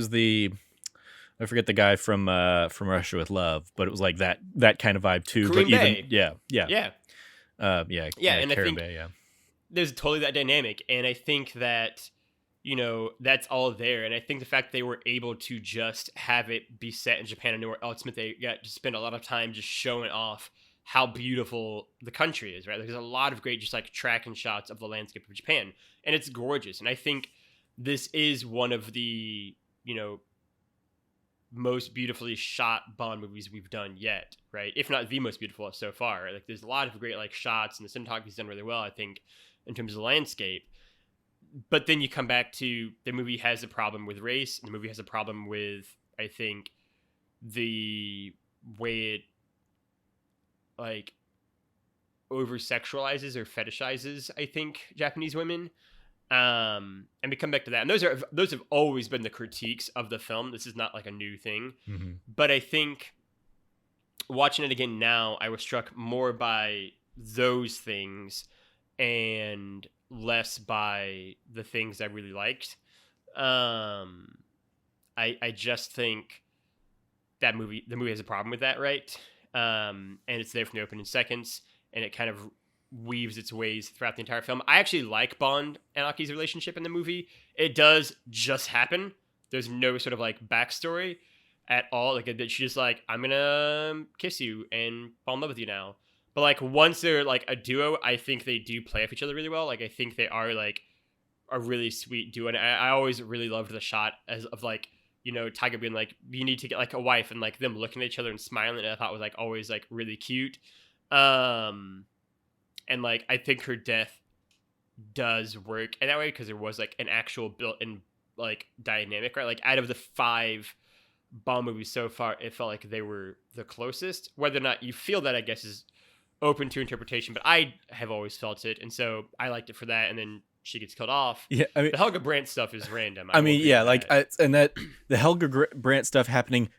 B: the I forget the guy from Russia with Love, but it was like that kind of vibe too.
A: Kareem
B: But even
A: Bey.
B: yeah,
A: Yeah, and I
B: Karen
A: think
B: Bay, yeah.
A: there's totally that dynamic, and I think that that's all there, and I think the fact they were able to just have it be set in Japan and nowhere else meant they got to spend a lot of time just showing off how beautiful the country is, right? There's a lot of great just like tracking shots of the landscape of Japan, and it's gorgeous, and I think this is one of the most beautifully shot Bond movies we've done yet, right? If not the most beautiful so far. Right? Like there's a lot of great like shots, and the cinematography's done really well, I think, in terms of the landscape. But then you come back to the movie has a problem with race, and the movie has a problem with, I think, the way it like over sexualizes or fetishizes, I think, Japanese women. And we come back to that, and those have always been the critiques of the film. This is not like a new thing.
B: Mm-hmm.
A: But I think watching it again now, I was struck more by those things and less by the things I really liked. I just think the movie has a problem with that, right? And it's there from the opening seconds, and it kind of weaves its ways throughout the entire film. I actually like Bond and Aki's relationship in the movie. It does just happen. There's no sort of like backstory at all. Like she's just like, I'm gonna kiss you and fall in love with you now. But like once they're like a duo, I think they do play off each other really well. Like I think they are like a really sweet duo. And I always really loved the shot of like, Tiger being like, you need to get like a wife, and like them looking at each other and smiling. And I thought was like always like really cute. And like I think her death does work in that way because there was like an actual built-in like dynamic, right? Like out of the 5 Bond movies so far, it felt like they were the closest. Whether or not you feel that, I guess, is open to interpretation, but I have always felt it, and so I liked it for that. And then she gets killed off.
B: Yeah, I mean,
A: the Helga Brandt stuff is random.
B: I mean, yeah, like and that the Helga Brandt stuff happening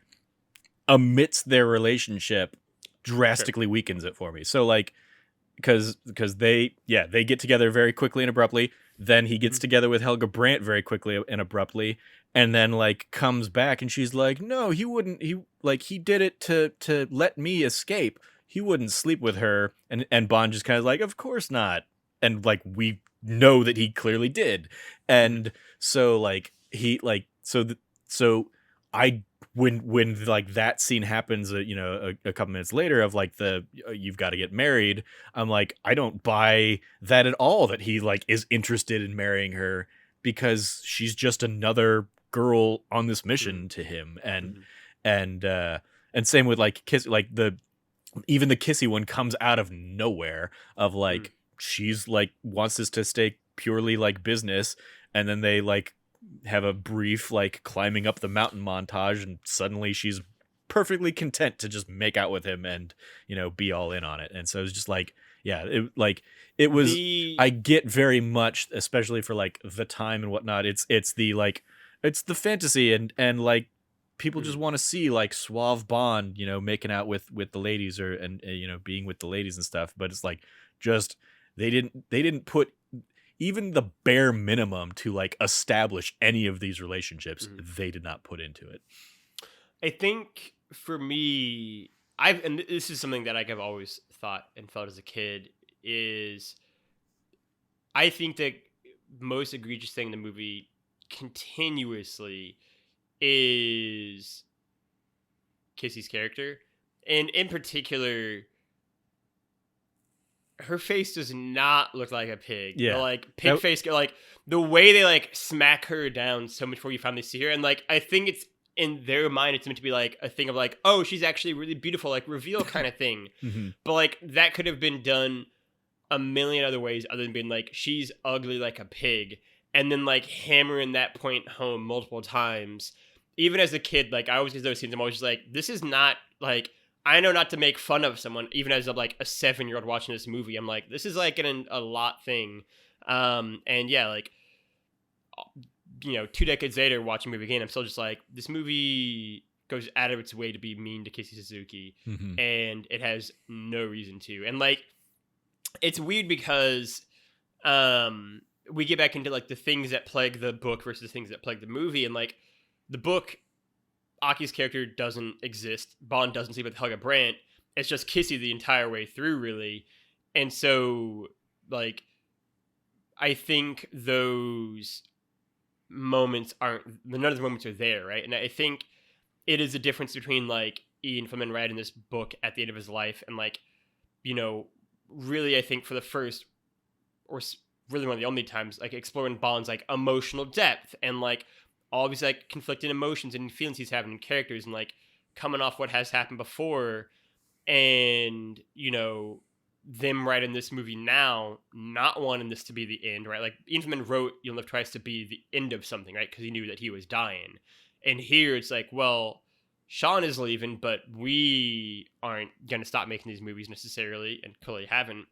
B: amidst their relationship drastically weakens it for me. So like because they get together very quickly and abruptly. Then he gets together with Helga Brandt very quickly and abruptly, and then like comes back and she's like, no, he wouldn't. He did it to let me escape. He wouldn't sleep with her. And Bond just kind of like, of course not. And like we know that he clearly did. And so like he like so I when like that scene happens, a couple minutes later of like the you've got to get married, I'm like, I don't buy that at all, that he like is interested in marrying her, because she's just another girl on this mission to him. And same with like kiss, like even the kissy one comes out of nowhere of like she's like wants this to stay purely like business, and then they like have a brief like climbing up the mountain montage, and suddenly she's perfectly content to just make out with him and be all in on it. And so it's just like, yeah, it was I get very much, especially for like the time and whatnot, it's the fantasy, and like people just want to see like suave Bond making out with the ladies, or being with the ladies and stuff. But it's like, just they didn't put even the bare minimum to like establish any of these relationships. They did not put into it.
A: I think for me, and this is something that like I've always thought and felt as a kid, is I think the most egregious thing in the movie continuously is Kissy's character. And in particular, her face does not look like a pig.
B: Yeah.
A: The, like pig face, like the way they like smack her down so much before you finally see her. And like, I think it's in their mind, it's meant to be like a thing of like, oh, she's actually really beautiful, like reveal kind of thing. But like that could have been done a million other ways other than being like, she's ugly like a pig. And then like hammering that point home multiple times. Even as a kid, like I always get those scenes, I'm always just like, this is not like, I know not to make fun of someone, even as like a 7-year-old watching this movie. I'm like, this is like a lot thing. And yeah, like, 2 decades later watching the movie again, I'm still just like, this movie goes out of its way to be mean to Kissy Suzuki, and it has no reason to. And like, it's weird because we get back into like the things that plague the book versus the things that plague the movie. And like the book, Aki's character doesn't exist. Bond doesn't sleep with Helga Brandt. It's just Kissy the entire way through, really. And so, like, I think those moments none of the moments are there, right? And I think it is a difference between, like, Ian Fleming writing this book at the end of his life and, like, really, I think for the first, or really one of the only times, like, exploring Bond's, like, emotional depth and, like, all these like conflicting emotions and feelings he's having in characters, and like coming off what has happened before, and them writing this movie now, not wanting this to be the end, right? Like Ian Fleming wrote You'll Live Twice to be the end of something, right? Because he knew that he was dying. And here it's like, well, Sean is leaving, but we aren't going to stop making these movies necessarily, and clearly haven't.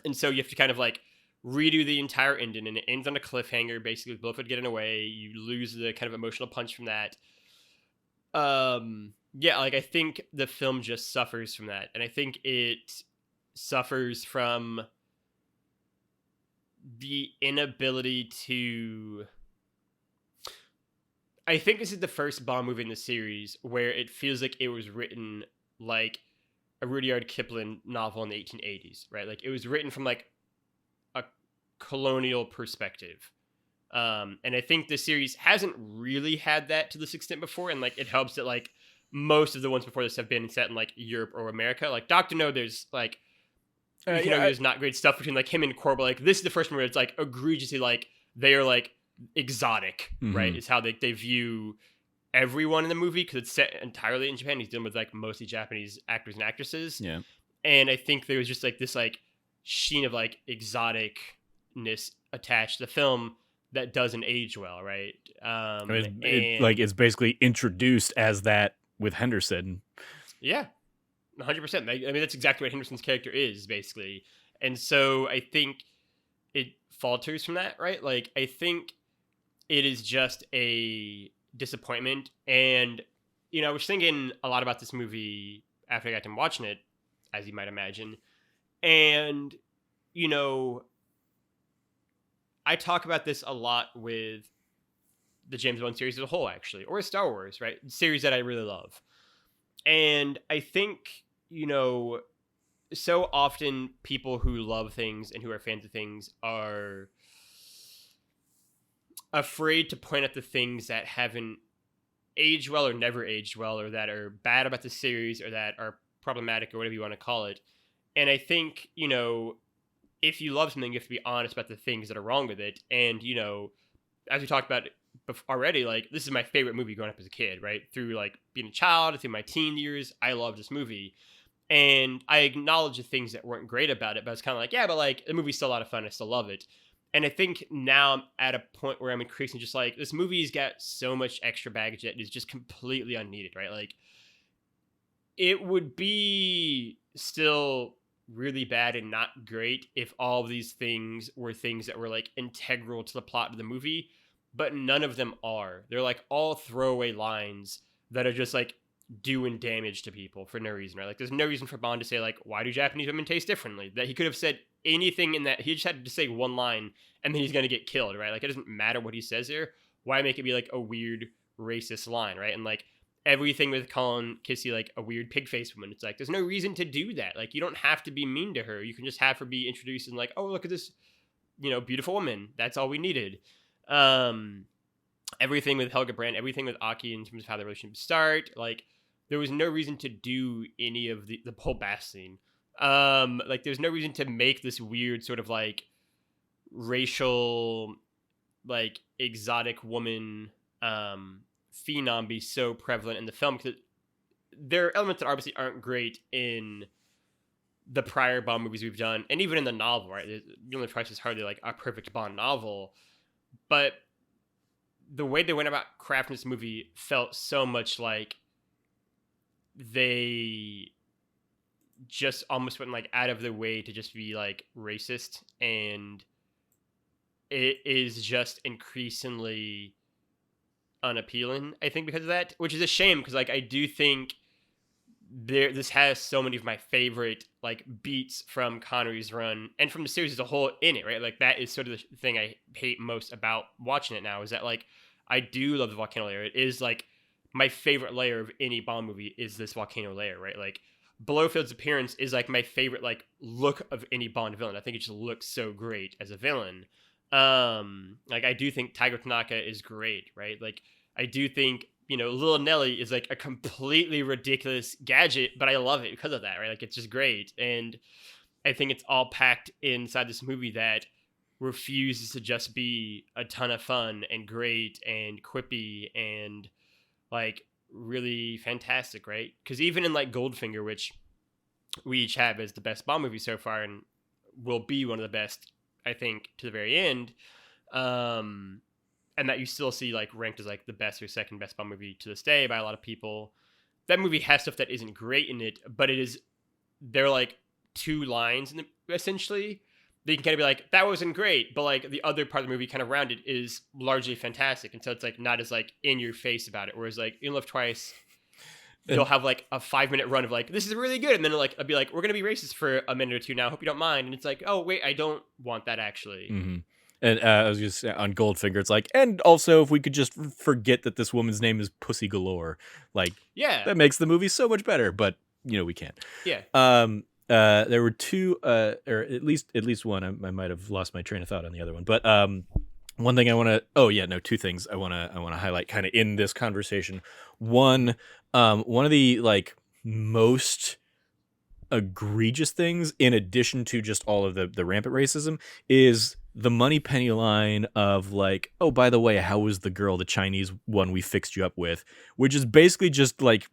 A: And so you have to kind of like redo the entire ending, and it ends on a cliffhanger, basically with Blowfield getting away. You lose the kind of emotional punch from that. Yeah, like I think the film just suffers from that, and I think it suffers from the inability to. I think this is the first Bond movie in the series where it feels like it was written like a Rudyard Kipling novel in the 1880s, right? Like it was written from like colonial perspective, and I think the series hasn't really had that to this extent before, and like it helps that like most of the ones before this have been set in like Europe or America. Like Dr. No, there's like there's not great stuff between like him and Core, but like this is the first one where it's like egregiously like they are like exotic, right? It's how they view everyone in the movie, because it's set entirely in Japan. He's dealing with like mostly Japanese actors and actresses, and I think there was just like this like sheen of like exotic attached to the film that doesn't age well, right?
B: I mean, it's basically introduced as that with Henderson.
A: Yeah, 100%. I mean, that's exactly what Henderson's character is, basically. And so I think it falters from that, right? Like, I think it is just a disappointment. And, I was thinking a lot about this movie after I got done watching it, as you might imagine. And, you know, I talk about this a lot with the James Bond series as a whole, actually, or Star Wars, right? Series that I really love. And I think, you know, so often people who love things and who are fans of things are afraid to point out the things that haven't aged well or never aged well or that are bad about the series or that are problematic or whatever you want to call it. And I think, you know, if you love something, you have to be honest about the things that are wrong with it. And, you know, as we talked about already, like, this is my favorite movie growing up as a kid, right? Through like being a child, through my teen years, I loved this movie. And I acknowledge the things that weren't great about it, but it's kind of like, yeah, but like the movie's still a lot of fun. I still love it. And I think now I'm at a point where I'm increasingly just like, this movie's got so much extra baggage that is just completely unneeded, right? Like, it would be still really bad and not great if all of these things were things that were like integral to the plot of the movie, but none of them are. They're like all throwaway lines that are just like doing damage to people for no reason, right? Like, there's no reason for Bond to say like, why do Japanese women taste differently? That he could have said anything in that. He just had to say one line and then he's gonna get killed, right? Like, it doesn't matter what he says here. Why make it be like a weird racist line, right? And like everything with calling Kissy like a weird pig face woman, it's like there's no reason to do that. Like, you don't have to be mean to her. You can just have her be introduced and like, oh, look at this, you know, beautiful woman. That's all we needed. Everything with Helga Brandt, everything with Aki in terms of how the relationship start, like, there was no reason to do any of the whole bath scene. Like, there's no reason to make this weird sort of like racial, like exotic woman phenom be so prevalent in the film, because there are elements that obviously aren't great in the prior Bond movies we've done, and even in the novel, right? The Only Price is hardly like a perfect Bond novel, but the way they went about crafting this movie felt so much like they just almost went like out of their way to just be like racist, and it is just increasingly unappealing, I think, because of that, which is a shame, because like I do think this has so many of my favorite like beats from Connery's run and from the series as a whole in it, right? Like, that is sort of the thing I hate most about watching it now, is that like I do love the volcano layer. It is like my favorite layer of any Bond movie is this volcano layer, right? Like, Blowfield's appearance is like my favorite like look of any Bond villain. I think it just looks so great as a villain. Like, I do think Tiger Tanaka is great, right? Like, I do think, you know, Little Nelly is like a completely ridiculous gadget, but I love it because of that, right? Like, it's just great. And I think it's all packed inside this movie that refuses to just be a ton of fun and great and quippy and like really fantastic, right? Because even in like Goldfinger, which we each have as the best Bond movie so far and will be one of the best, I think, to the very end, and that you still see like ranked as like the best or second best Bond movie to this day by a lot of people. That movie has stuff that isn't great in it, but they're like two lines in essentially. They can kind of be like, that wasn't great, but like the other part of the movie kind of rounded is largely fantastic, and so it's like not as like in your face about it. Whereas like In Love Twice, they'll have like a 5-minute run of like, this is really good, and then like I'll be like, we're gonna be racist for a minute or two now, hope you don't mind, and it's like, oh wait, I don't want that actually.
B: Mm-hmm. And I was just on Goldfinger, it's like, and also if we could just forget that this woman's name is Pussy Galore, like,
A: Yeah,
B: that makes the movie so much better. But you know, we can't.
A: yeah.
B: There were two, or at least one. I might have lost my train of thought on the other one, but one thing I want to. Two things I want to highlight kind of in this conversation. One of the like most egregious things, in addition to just all of the rampant racism, is the Moneypenny line of like, oh, by the way, how was the girl, the Chinese one we fixed you up with, which is basically just like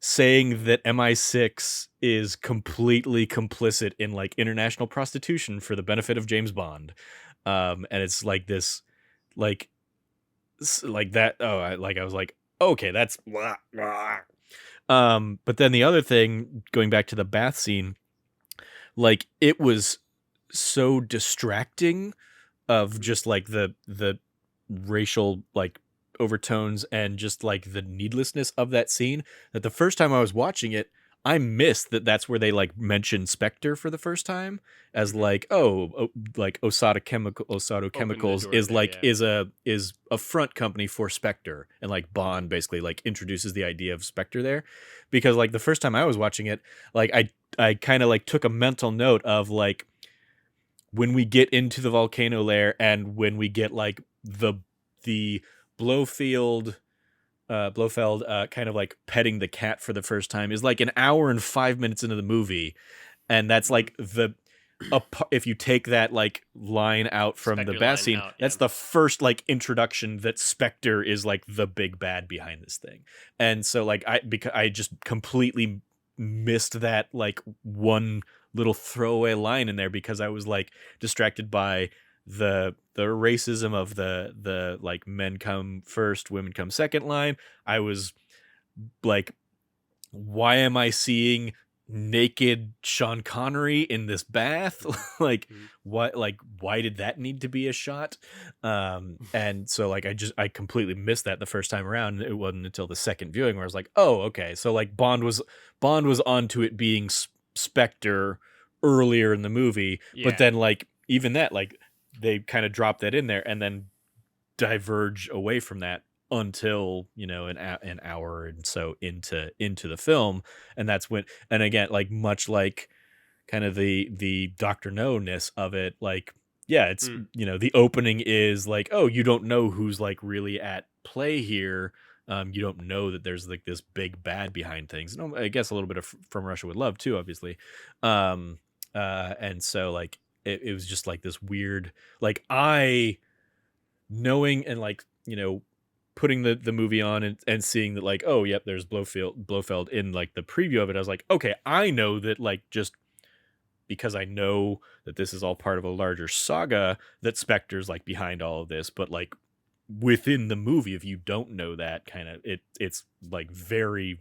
B: saying that MI6 is completely complicit in like international prostitution for the benefit of James Bond. And it's like this, like that. Oh, I was like, okay, that's blah, blah. But then the other thing, going back to the bath scene, like, it was so distracting of just like the racial like overtones and just like the needlessness of that scene, that the first time I was watching it, I missed that that's where they like mentioned Spectre for the first time as like, like Osato
A: Open the
B: Chemicals
A: door
B: is
A: there,
B: like
A: yeah.
B: is a front company for Spectre, and like Bond basically like introduces the idea of Spectre there, because like the first time I was watching it, like I kind of like took a mental note of like when we get into the volcano lair and when we get like the Blowfield Blofeld kind of like petting the cat for the first time is like an hour and 5 minutes into the movie, and that's
A: Mhm.
B: like if you take that like line out from the
A: Spectre
B: bath
A: line
B: scene,
A: out, yeah.
B: that's the first like introduction that Spectre is like the big bad behind this thing. And so like because I just completely missed that like one little throwaway line in there because I was like distracted by the racism of the like men come first, women come second line. I was like, why am I seeing naked Sean Connery in this bath?
A: Mhm.
B: Like,
A: Mhm.
B: why did that need to be a shot? And so like I completely missed that the first time around. It wasn't until the second viewing where I was like, oh, okay. So like Bond was onto it being Spectre earlier in the movie, but
A: Yeah.
B: then like even that, like they kind of dropped that in there and then diverge away from that until an hour and so into the film. And that's when, and again, like much like kind of the Dr. No-ness of it, like yeah, it's
A: Mm.
B: the opening is like, oh, you don't know who's like really at play here. You don't know that there's like this big bad behind things. And I guess a little bit of From Russia with Love too, obviously. And so like it was just like this weird, like I knowing and like putting the movie on and seeing that like, oh yep, there's Blofeld in like the preview of it. I was like, okay, I know that, like, just because I know that this is all part of a larger saga, that Spectre's like behind all of this. But like within the movie, if you don't know that, kind of it's like very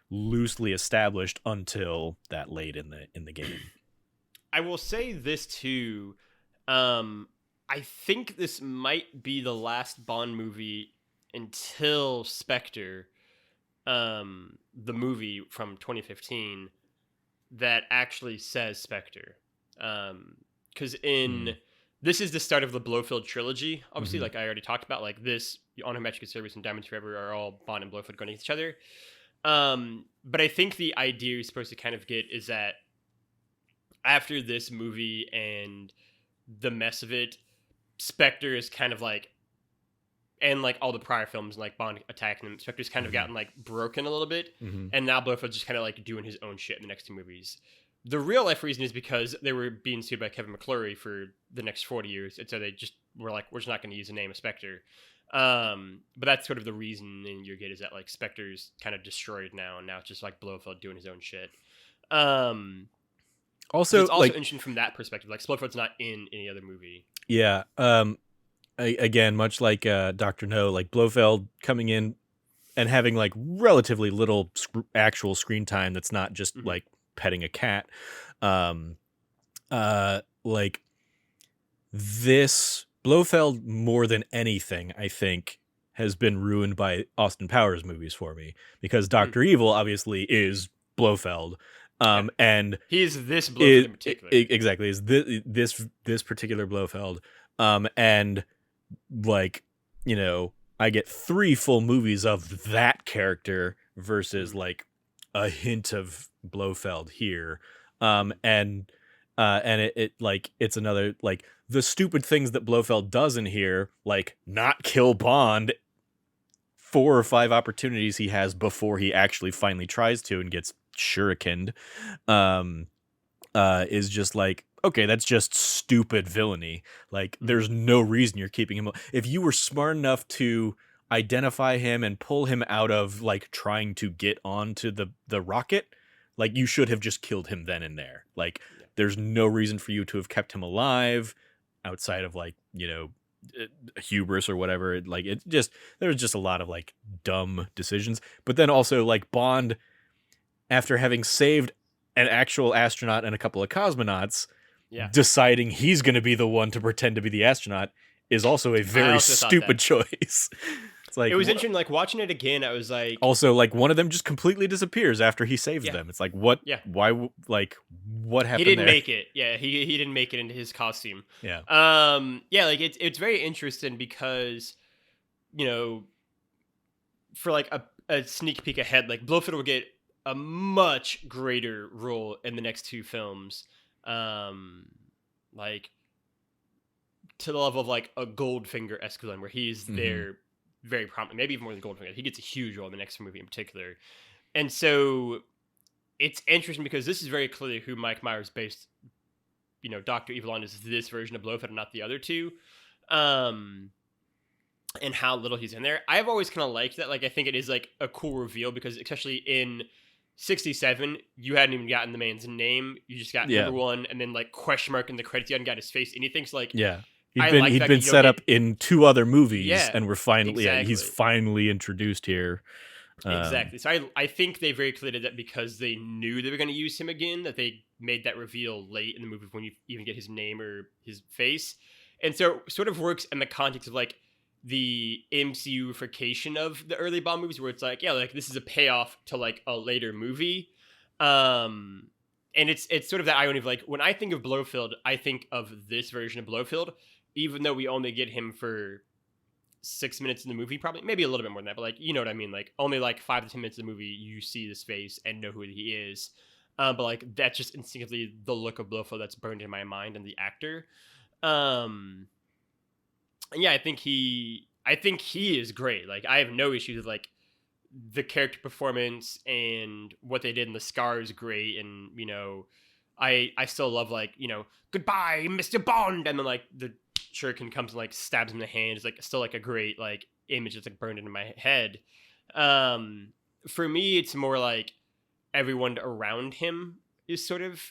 B: loosely established until that late in the game.
A: I will say this too. Um, I think this might be the last Bond movie until Spectre, the movie from 2015, that actually says Spectre. Because in
B: Mm.
A: this is the start of the Blowfield trilogy. Obviously,
B: Hmm.
A: like I already talked about, like this, On Her Majesty's Service and Diamonds Forever are all Bond and Blowfield going against each other. But I think the idea you're supposed to kind of get is that after this movie and the mess of it, Spectre is kind of like, and like all the prior films, like Bond attacking him, Spectre's kind of
B: Hmm.
A: gotten like broken a little bit,
B: Hmm.
A: and now Blofeld's just kind of like doing his own shit in the next two movies. The real life reason is because they were being sued by Kevin McClory for the next 40 years, and so they just were like, we're just not going to use the name of Spectre. But that's sort of the reason in your get is that like Spectre's kind of destroyed now, and now it's just like Blofeld doing his own shit. Because
B: Also,
A: it's also
B: like,
A: interesting from that perspective. Like Blofeld's not in any other movie.
B: yeah, again, much like Dr. No, like Blofeld coming in and having like relatively little actual screen time that's not just
A: Mm-hmm.
B: like petting a cat. Um, like this Blofeld more than anything, I think, has been ruined by Austin Powers movies for me, because
A: Mm.
B: Dr. Evil obviously is Blofeld.
A: Yeah.
B: And
A: He's this Blofeld in particular.
B: exactly is this particular Blofeld. And like, I get 3 full movies of that character versus
A: Mhm.
B: like a hint of Blofeld here. And it like it's another like the stupid things that Blofeld does in here, like not kill Bond 4 or 5 opportunities he has before he actually finally tries to and gets shurikened, um is just like, okay, that's just stupid villainy. Like
A: Mhm.
B: there's no reason you're keeping him. If you were smart enough to identify him and pull him out of like trying to get onto the rocket, like you should have just killed him then and there. Like
A: Yeah.
B: there's no reason for you to have kept him alive outside of like, hubris or whatever. Like it just, there's just a lot of like dumb decisions. But then also like Bond, after having saved an actual astronaut and a couple of cosmonauts,
A: Yeah.
B: deciding he's going to be the one to pretend to be the astronaut is also a
A: I
B: very
A: also thought
B: stupid
A: that.
B: choice. It's like
A: It was interesting, like, watching it again, I was like...
B: Also, like, one of them just completely disappears after he saves
A: Yeah.
B: them. It's like, what?
A: Yeah.
B: Why? Like, what happened
A: He didn't
B: there?
A: make it. Yeah, he didn't make it into his costume.
B: Yeah.
A: Yeah, like, it's very interesting because, you know, for, like, a sneak peek ahead, like, Blowfield will get a much greater role in the next two films. Like, to the level of, like, a Goldfinger-esque villain, where he's there very promptly, maybe even more than Goldfinger. He gets a huge role in the next movie in particular. And so it's interesting because this is very clearly who Mike Myers based, Dr. Evil on, is this version of Blofeld and not the other two. And how little he's in there. I've always kind of liked that. Like, I think it is like a cool reveal because especially in 67, you hadn't even gotten the man's name. You just got number one and then like question mark in the credits. You hadn't got his face, anything. So like,
B: he'd been set up in two other movies, and we're finally he's finally introduced here.
A: Exactly. So I think they very clearly did that because they knew they were going to use him again, that they made that reveal late in the movie when you even get his name or his face. And so it sort of works in the context of like the MCU-ification of the early Bond movies, where it's like, yeah, like this is a payoff to like a later movie. And it's sort of that irony of like, when I think of Blowfield, I think of this version of Blowfield, even though we only get him for 6 minutes in the movie, probably maybe a little bit more than that, but like, you know what I mean? Like only like 5 to 10 minutes of the movie, you see this face and know who he is. But like, that's just instinctively the look of Blofeld that's burned in my mind and the actor. And yeah, I think he is great. Like, I have no issues with like the character performance, and what they did in the Scar is great. And I still love like, goodbye, Mr. Bond, and then like the shuriken comes and like stabs him in the hand. It's like still like a great like image that's like burned into my head. For me, it's more like everyone around him is sort of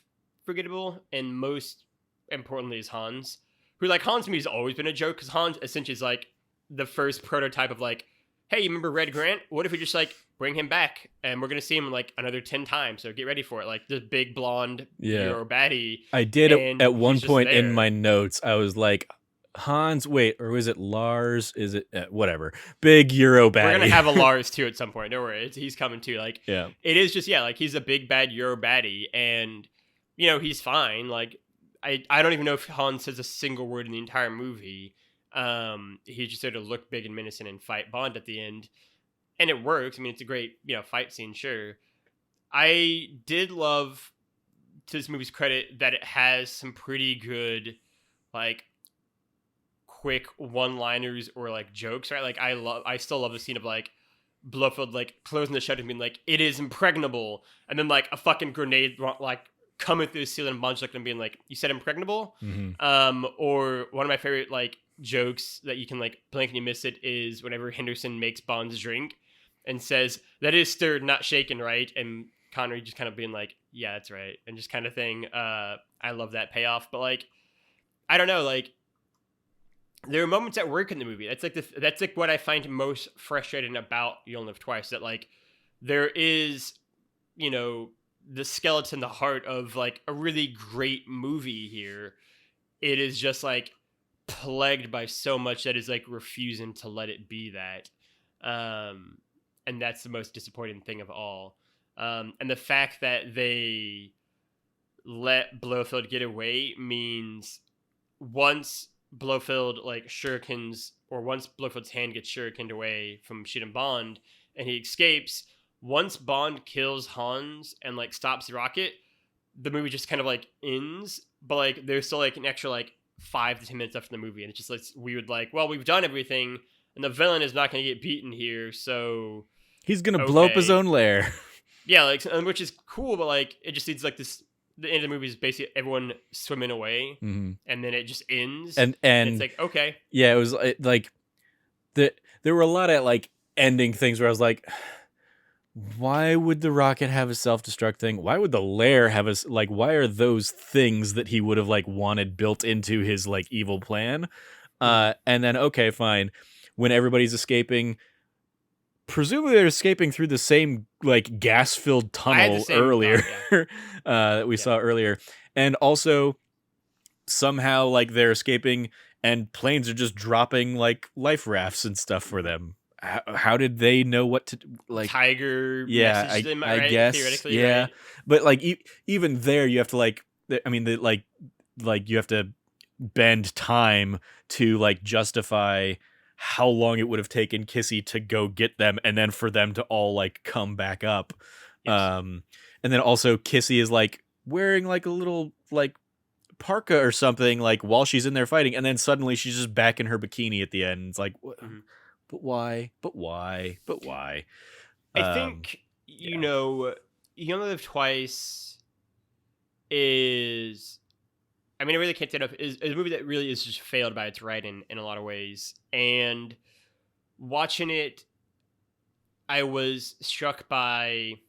A: forgettable, and most importantly is Hans, who like Hans to me has always been a joke, because Hans essentially is like the first prototype of like, hey, you remember Red Grant? What if we just like bring him back and we're gonna see him like another 10 times? So get ready for it. Like this big blonde Euro baddie.
B: I did at one point in my notes. I was like, Hans, wait, or is it Lars? Is it whatever? Big Euro baddie.
A: We're gonna have a Lars too at some point. Don't worry, he's coming too. Like,
B: it
A: is just like he's a big bad Euro baddie, and he's fine. Like, I don't even know if Hans says a single word in the entire movie. He just sort of look big and menacing and fight Bond at the end, and it works. I mean, it's a great fight scene. Sure, I did love, to this movie's credit, that it has some pretty good like quick one-liners or like jokes, right? Like I still love the scene of like Blofeld like closing the shutter and being like, "It is impregnable," and then like a fucking grenade like coming through the ceiling and Bond's looking and being like, "You said impregnable?" Or one of my favorite like jokes that you can like blink and you miss it is whenever Henderson makes Bond's drink and says, "That is stirred, not shaken, right?" And Connery just kind of being like, "Yeah, that's right," and just kind of thing. I love that payoff, but like, I don't know, like there are moments that work in the movie. That's like what I find most frustrating about You'll Live Twice, that like there is, the skeleton, the heart of like a really great movie here. It is just like plagued by so much that is like refusing to let it be that. And that's the most disappointing thing of all. And the fact that they let Blofeld get away means once Blofeld like shurikens, or once Blofeld's hand gets shurikened away from shooting Bond and he escapes, once Bond kills Hans and like stops the rocket, the movie just kind of like ends. But like there's still like an extra like 5 to 10 minutes left in the movie, and it's just like weird, like, well, we've done everything and the villain is not going to get beaten here, so
B: he's gonna blow up his own lair.
A: Yeah, like, which is cool, but like it just needs like this. The end of the movie is basically everyone swimming away, and then it just ends. And it's like, okay,
B: yeah, it was like there were a lot of like ending things where I was like, why would the rocket have a self-destruct thing? Why would the lair have a like? Why are those things that he would have like wanted built into his like evil plan? And then okay, fine, when everybody's escaping. Presumably they're escaping through the same like gas-filled tunnel earlier that we saw earlier, and also somehow like they're escaping and planes are just dropping like life rafts and stuff for them. how did they know what to like?
A: Tiger
B: Yeah,
A: messaged them,
B: I
A: right?
B: guess,
A: Theoretically,
B: yeah,
A: right?
B: but like even there, you have to I mean, like you have to bend time to like justify how long it would have taken Kissy to go get them, and then for them to all like come back up.
A: Yes.
B: And then also Kissy is like wearing like a little like parka or something like while she's in there fighting, and then suddenly she's just back in her bikini at the end. It's like,
A: Mhm.
B: but why? But why? But why?
A: I
B: Um,
A: think,
B: yeah.
A: You Only Live Twice is, I mean, I really can't say enough, is a movie that really is just failed by its writing in a lot of ways. And watching it, I was struck by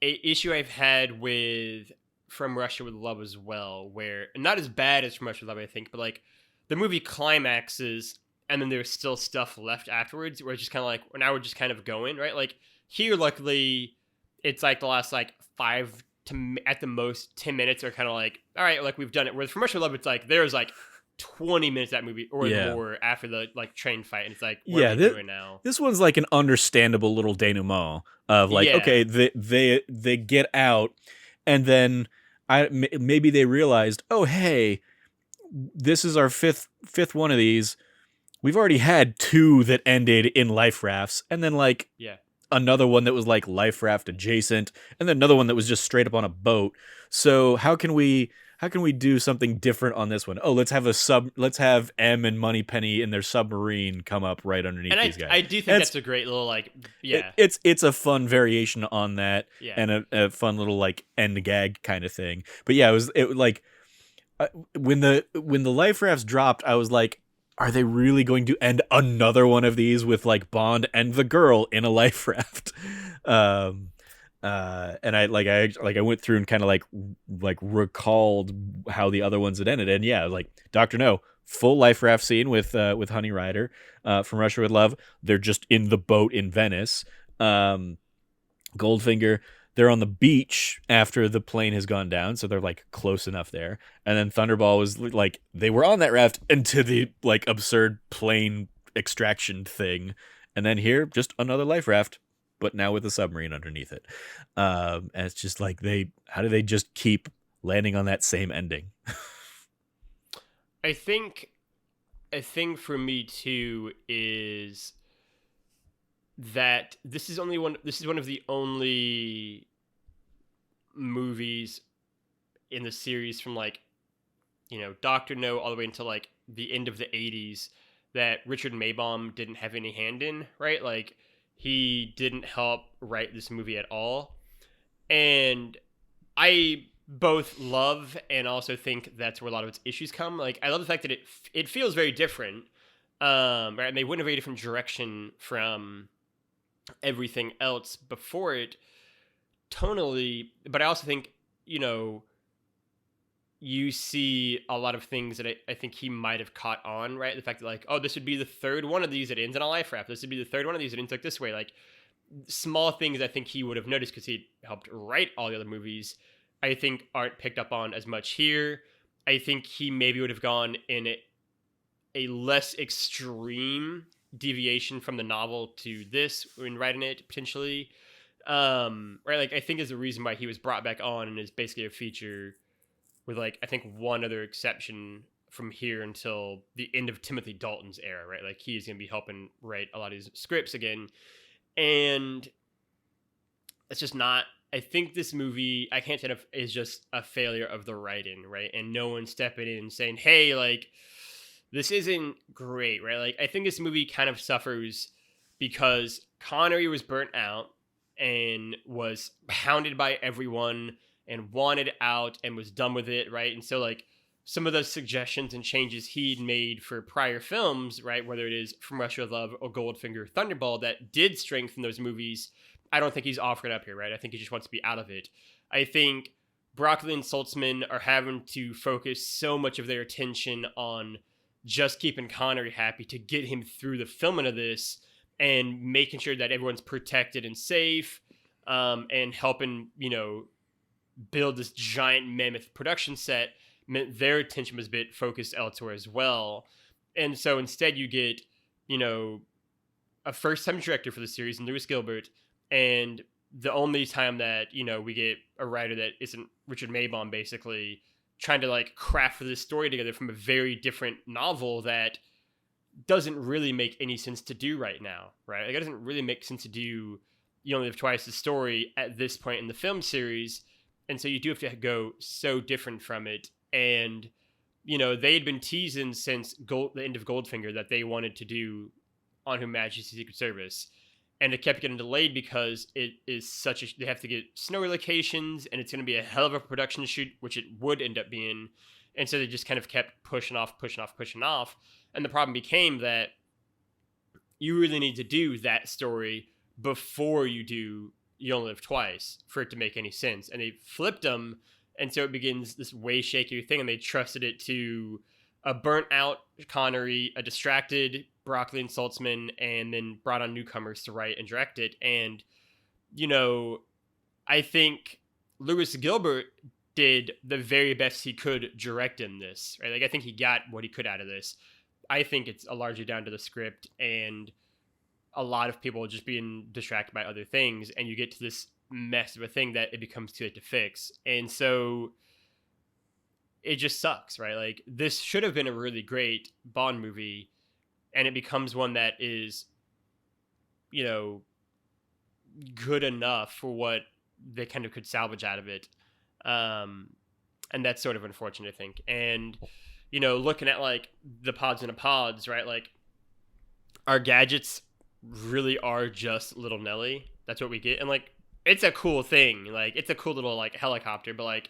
A: a issue I've had with From Russia with Love as well, where not as bad as From Russia with Love, I think, but like the movie climaxes and then there's still stuff left afterwards where it's just kind of like, well, now we're just kind of going, right? Like here, luckily, it's like the last like at the most 10 minutes are kind of like, all right, like we've done it. Whereas From Russia with Love, it's like there's like 20 minutes of that movie or
B: Yeah.
A: more after the like train fight, and it's like, what
B: Yeah,
A: are we doing now?
B: this one's like an understandable little denouement of like,
A: Yeah.
B: okay, they get out, and then maybe they realized, oh hey, this is our fifth one of these. We've already had two that ended in life rafts, and then like
A: Yeah.
B: another one that was like life raft adjacent, and then another one that was just straight up on a boat. So how can we do something different on this one? Oh, let's have M and Moneypenny in their submarine come up right underneath
A: And
B: these guys.
A: I do think that's a great little like, yeah.
B: It's a fun variation on that,
A: Yeah.
B: and a fun little like end gag kind of thing. But yeah, it like when the life rafts dropped, I was like, are they really going to end another one of these with like Bond and the girl in a life raft? And I went through and kind of like recalled how the other ones had ended, and yeah, like Dr. No, full life raft scene with Honey Rider from Russia with Love. They're just in the boat in Venice. Goldfinger, they're on the beach after the plane has gone down, so they're like close enough there. And then Thunderball was like they were on that raft into the like absurd plane extraction thing, and then here just another life raft, but now with a submarine underneath it. And it's just like how do they just keep landing on that same ending?
A: I think a thing for me too is that this is one of the only movies in the series from like, Doctor No all the way until like the end of the 80s that Richard Maibaum didn't have any hand in, right? Like he didn't help write this movie at all. And I both love and also think that's where a lot of its issues come. Like I love the fact that it feels very different. Right? And they went a very different direction from everything else before it tonally, but I also think, you see a lot of things that I think he might have caught on, right? The fact that like, oh, this would be the third one of these that ends in a life raft. This would be the third one of these that ends like this way. Like small things I think he would have noticed because he helped write all the other movies, I think aren't picked up on as much here. I think he maybe would have gone in a less extreme deviation from the novel to this when writing it potentially. Right, like I think is the reason why he was brought back on and is basically a feature with like I think one other exception from here until the end of Timothy Dalton's era, right? Like he's gonna be helping write a lot of these scripts again. And it's just not, I think this movie, I can't say enough, is just a failure of the writing, right? And no one stepping in and saying, hey, like this isn't great, right? Like I think this movie kind of suffers because Connery was burnt out and was hounded by everyone and wanted out and was done with it, right? And so like some of those suggestions and changes he'd made for prior films, right, whether it is From Russia with Love or Goldfinger, Thunderball, that did strengthen those movies, I don't think he's offering up here, right? I think he just wants to be out of it. I think Broccoli and Saltzman are having to focus so much of their attention on just keeping Connery happy to get him through the filming of this and making sure that everyone's protected and safe, and helping, build this giant mammoth production set meant their attention was a bit focused elsewhere as well. And so instead you get, a first-time director for the series, Lewis Gilbert, and the only time that we get a writer that isn't Richard Maibaum, basically trying to like craft this story together from a very different novel that doesn't really make any sense to do right now, right? Like, it doesn't really make sense to do You Only Live Twice's story at this point in the film series, and so you do have to go so different from it. And they had been teasing since the end of Goldfinger that they wanted to do On Her Majesty's Secret Service, and it kept getting delayed because it is they have to get snowy locations, and it's going to be a hell of a production shoot, which it would end up being. And so they just kind of kept pushing off. And the problem became that you really need to do that story before you do You Only Live Twice for it to make any sense. And they flipped them. And so it begins this way shakier thing. And they trusted it to a burnt out Connery, a distracted Broccoli and Saltzman, and then brought on newcomers to write and direct it. And, I think Lewis Gilbert did the very best he could directing this, right? Like, I think he got what he could out of this. I think it's largely down to the script and a lot of people just being distracted by other things, and you get to this mess of a thing that it becomes too late to fix. And so it just sucks, right? Like, this should have been a really great Bond movie, and it becomes one that is, good enough for what they kind of could salvage out of it. And that's sort of unfortunate, I think. And, looking at like the pods in a pods, right? Like, our gadgets really are just little Nelly. That's what we get. And like, it's a cool thing. Like, it's a cool little like helicopter, but like,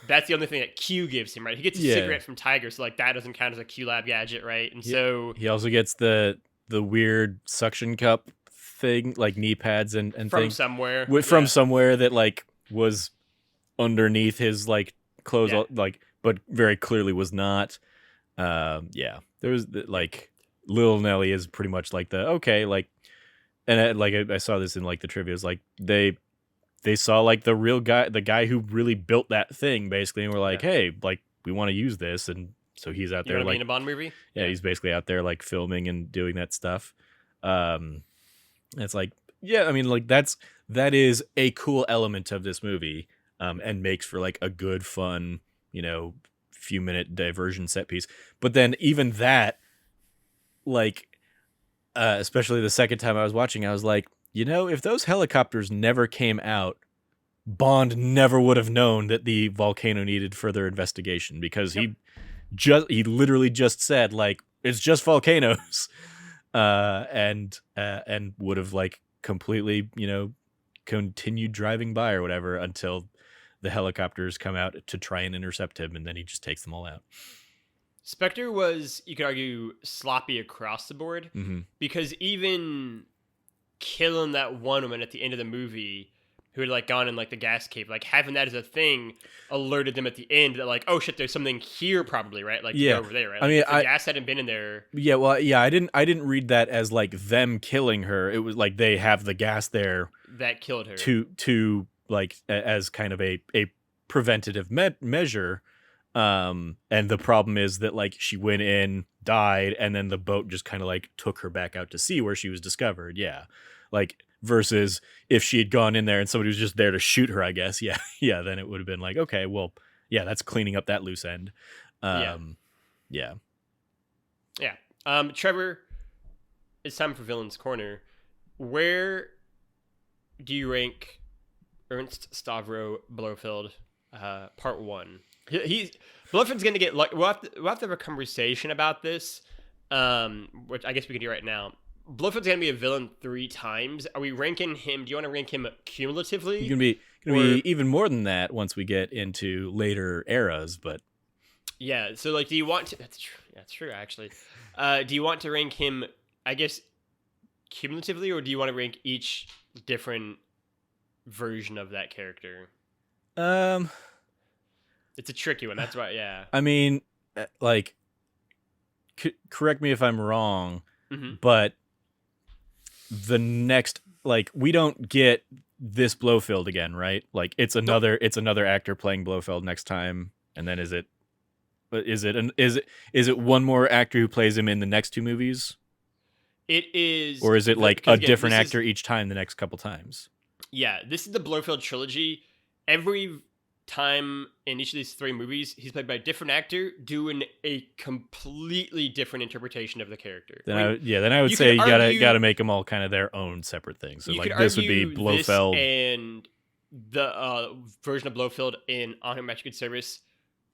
A: that's the only thing that Q gives him, right? He gets a cigarette from Tiger, so like that doesn't count as a Q Lab gadget, right? And so
B: he also gets the weird suction cup thing, like knee pads and
A: from
B: things
A: somewhere,
B: from somewhere that like was underneath his like clothes, like, but very clearly was not. There was like Little Nelly is pretty much like and I saw this in like the trivia, is like they saw like the real guy, the guy who really built that thing, basically, and we're like, hey, like, we want to use this. And so he's out there like
A: in a Bond movie.
B: Yeah, he's basically out there like filming and doing that stuff. It's like, yeah, I mean, like that is a cool element of this movie, and makes for like a good, fun, few minute diversion set piece. But then even that, like, especially the second time I was watching, I was like, if those helicopters never came out, Bond never would have known that the volcano needed further investigation, because he literally just said like, it's just volcanoes, and would have like completely, continued driving by or whatever until the helicopters come out to try and intercept him, and then he just takes them all out.
A: Spectre was, you could argue, sloppy across the board, because even killing that one woman at the end of the movie who had like gone in like the gas cave, like having that as a thing alerted them at the end that like, oh shit, there's something here probably, right? Like, over there, right? Like, I mean, if the gas hadn't been in there.
B: Yeah, well, yeah, I didn't read that as like them killing her. It was like they have the gas there
A: that killed her
B: to like as kind of a preventative measure. And the problem is that like she went in, died, and then the boat just kind of like took her back out to sea where she was discovered. Yeah. Like, versus if she had gone in there and somebody was just there to shoot her, I guess. Yeah. Then it would have been like, okay, well, yeah, that's cleaning up that loose end. Yeah.
A: Trevor, it's time for Villain's Corner. Where do you rank Ernst Stavros Blowfield, part 1? Blowfield's going to get we'll have to have a conversation about this, which I guess we can do right now. Blowfield's going to be a villain 3 times. Are we ranking him? Do you want to rank him cumulatively?
B: He's going to be even more than that once we get into later eras, but
A: yeah. So like, do you want to? That's true. That's true, actually. Do you want to rank him, I guess, cumulatively, or do you want to rank each different version of that character? It's a tricky one. That's why. Yeah.
B: I mean, like, correct me if I'm wrong, but the next, like, we don't get this Blowfield again, right? Like, it's another actor playing Blowfield next time, and then is it one more actor who plays him in the next 2 movies?
A: It is,
B: Or is it like a different
A: this
B: actor each time the next couple times?
A: Yeah, this is the Blowfield trilogy. Every time in each of these 3 movies, he's played by a different actor doing a completely different interpretation of the character.
B: Then
A: I mean,
B: I would
A: you
B: say
A: could
B: you
A: argue,
B: gotta make them all kind of their own separate things. So
A: you could
B: like this would be
A: argue this
B: Blofeld.
A: and the version of Blowfield in On Her Majesty's Good Service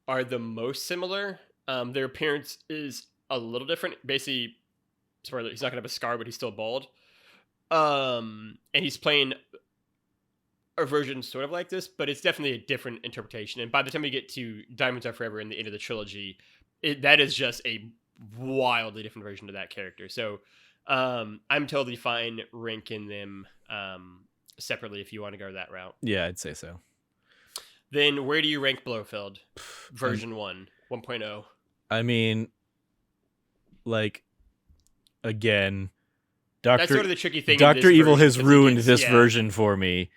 A: are the most similar. Their appearance is a little different. Basically, spoiler, he's not gonna have a scar, but he's still bald. And he's playing a version sort of like this, but it's definitely a different interpretation. And by the time we get to Diamonds Are Forever and the end of the trilogy, that is just a wildly different version of that character. So I'm totally fine ranking them separately if you want to go that route.
B: Yeah, I'd say so.
A: Then where do you rank Blowfield? Version 1.0.
B: I mean, like, again,
A: That's sort of the tricky thing.
B: Dr. Evil has ruined this
A: yeah.
B: version for me.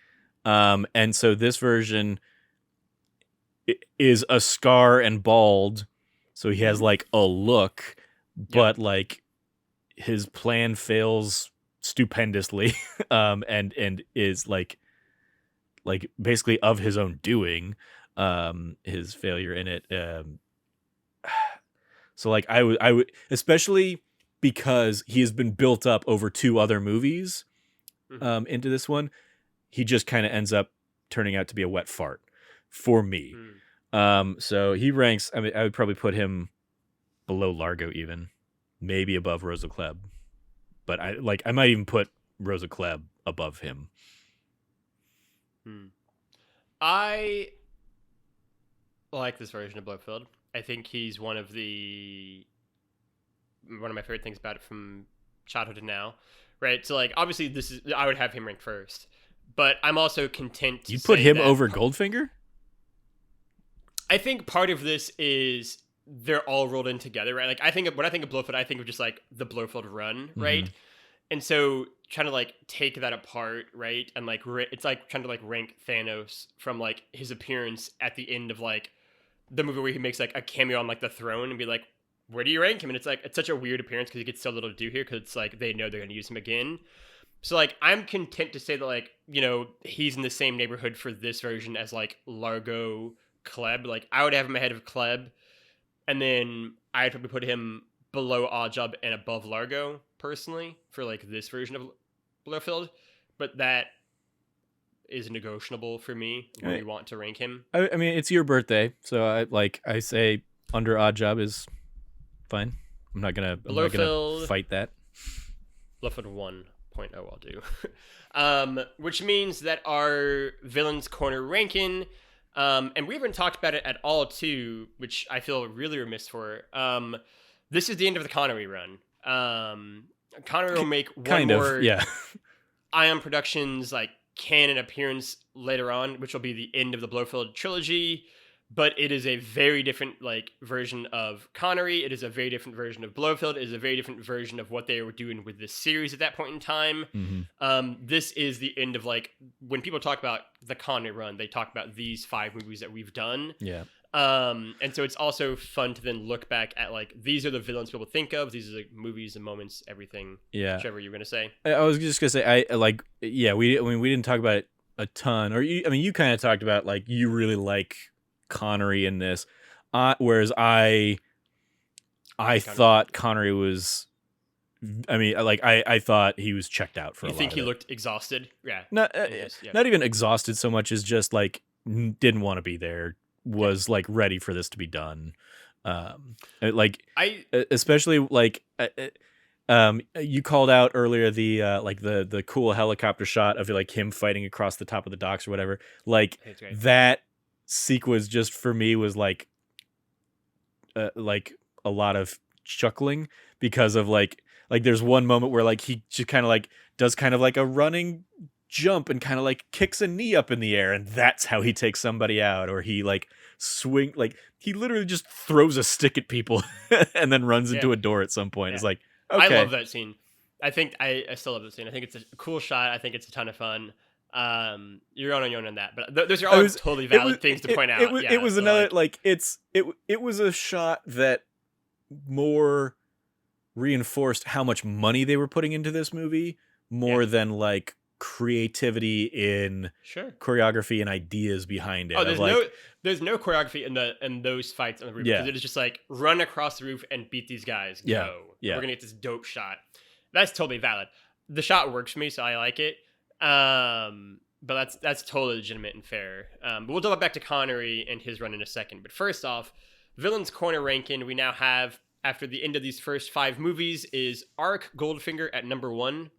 B: And so this version is a scar and bald, so he has like a look, but like his plan fails stupendously, and is like basically of his own doing, his failure in it. So like I would especially because he has been built up over 2 other movies, into this one. He just kind of ends up turning out to be a wet fart for me. So he ranks, I mean, I would probably put him below Largo even, maybe above Rosa Klebb. But I might even put Rosa Klebb above him.
A: I like this version of Blowfield. I think he's one of my favorite things about it from childhood to now. Right? So like obviously I would have him ranked first. But I'm also content to
B: You'd put
A: say
B: him
A: that
B: over Goldfinger?
A: I think part of this is they're all rolled in together, right? Like when I think of Blowfield, I think of just like the Blowfield run, right? Mm-hmm. And so trying to like take that apart, right? And like it's like trying to like rank Thanos from like his appearance at the end of like the movie where he makes like a cameo on like the throne and be like, where do you rank him? And it's like it's such a weird appearance because he gets so little to do here because it's like they know they're going to use him again. So, like, I'm content to say that, like, you know, he's in the same neighborhood for this version as, like, Largo, Klebb. Like, I would have him ahead of Klebb. And then I'd probably put him below Oddjob and above Largo, personally, for, like, this version of Blowfield. But that is negotiable for me where you want to rank him.
B: I mean, it's your birthday. So, I say under Oddjob is fine. I'm not gonna fight that.
A: Blowfield 1.0 I'll do. Which means that our Villains Corner ranking, and we haven't talked about it at all too, which I feel really remiss for. This is the end of the Connery run. Connery will make one more Ion Productions like canon appearance later on, which will be the end of the Blowfield trilogy. But it is a very different like version of Connery. It is a very different version of Blowfield. It is a very different version of what they were doing with this series at that point in time. Mm-hmm. This is the end of like when people talk about the Connery run, they talk about these 5 movies that we've done.
B: Yeah.
A: And so it's also fun to then look back at like these are the villains people think of. These are the movies and moments, everything.
B: Yeah.
A: Trevor, you were gonna say?
B: I was just gonna say we didn't talk about it a ton, or you kind of talked about like you really like Connery in this, whereas I thought Connery was, I thought he was checked out for a lot of it. You think he
A: looked exhausted? Yeah.
B: Not even exhausted so much as just like didn't want to be there, was like ready for this to be done. Especially like you called out earlier the cool helicopter shot of like him fighting across the top of the docks or whatever. Like that sequence just for me was like a lot of chuckling because of like there's one moment where like he just kind of like does kind of like a running jump and kind of like kicks a knee up in the air, and that's how he takes somebody out. Or he like he literally just throws a stick at people and then runs into a door at some point. It's like, okay.
A: I love that scene. I think I still love that scene. I think it's a cool shot. I think it's a ton of fun. You're on your own on that, but those are all totally valid things to point out.
B: It was another it was a shot that more reinforced how much money they were putting into this movie more than like creativity in
A: Sure.
B: choreography and ideas behind it.
A: Oh,
B: of like,
A: there's no choreography in those fights on the roof because it is just like run across the roof and beat these guys. Go.
B: Yeah.
A: We're gonna get this dope shot. That's totally valid. The shot works for me, so I like it. But that's totally legitimate and fair. But we'll double back to Connery and his run in a second. But first off, Villain's Corner ranking we now have after the end of these first 5 movies is Ark Goldfinger at number 1.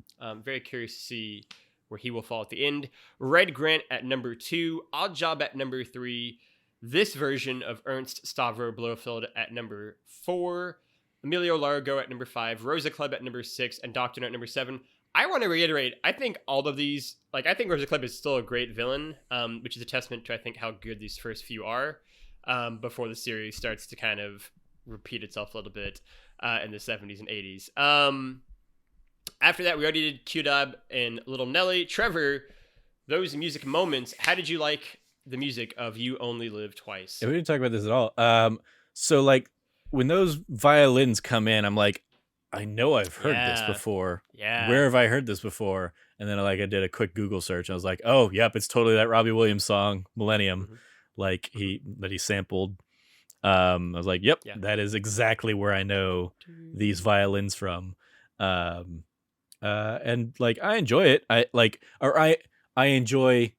A: Very curious to see where he will fall at the end. Red Grant at number 2. Odd Job at number 3. This version of Ernst, Stavros, Blowfield at number 4. Emilio Largo at number 5. Rosa Club at number 6. And Doctor Note at number 7. I want to reiterate, I think all of these, like, I think Rosa Club is still a great villain, which is a testament to, I think, how good these first few are, before the series starts to kind of repeat itself a little bit in the 70s and 80s. After that, we already did Q-Dub and Little Nelly. Trevor, those music moments, how did you like the music of You Only Live Twice?
B: Yeah, we didn't talk about this at all. So, like, when those violins come in, I'm like, I know I've heard this before.
A: Yeah.
B: Where have I heard this before? And then like I did a quick Google search and I was like, oh, yep, it's totally that Robbie Williams song, Millennium, like he sampled. I was like, yep, that is exactly where I know these violins from. And like I enjoy it. I enjoy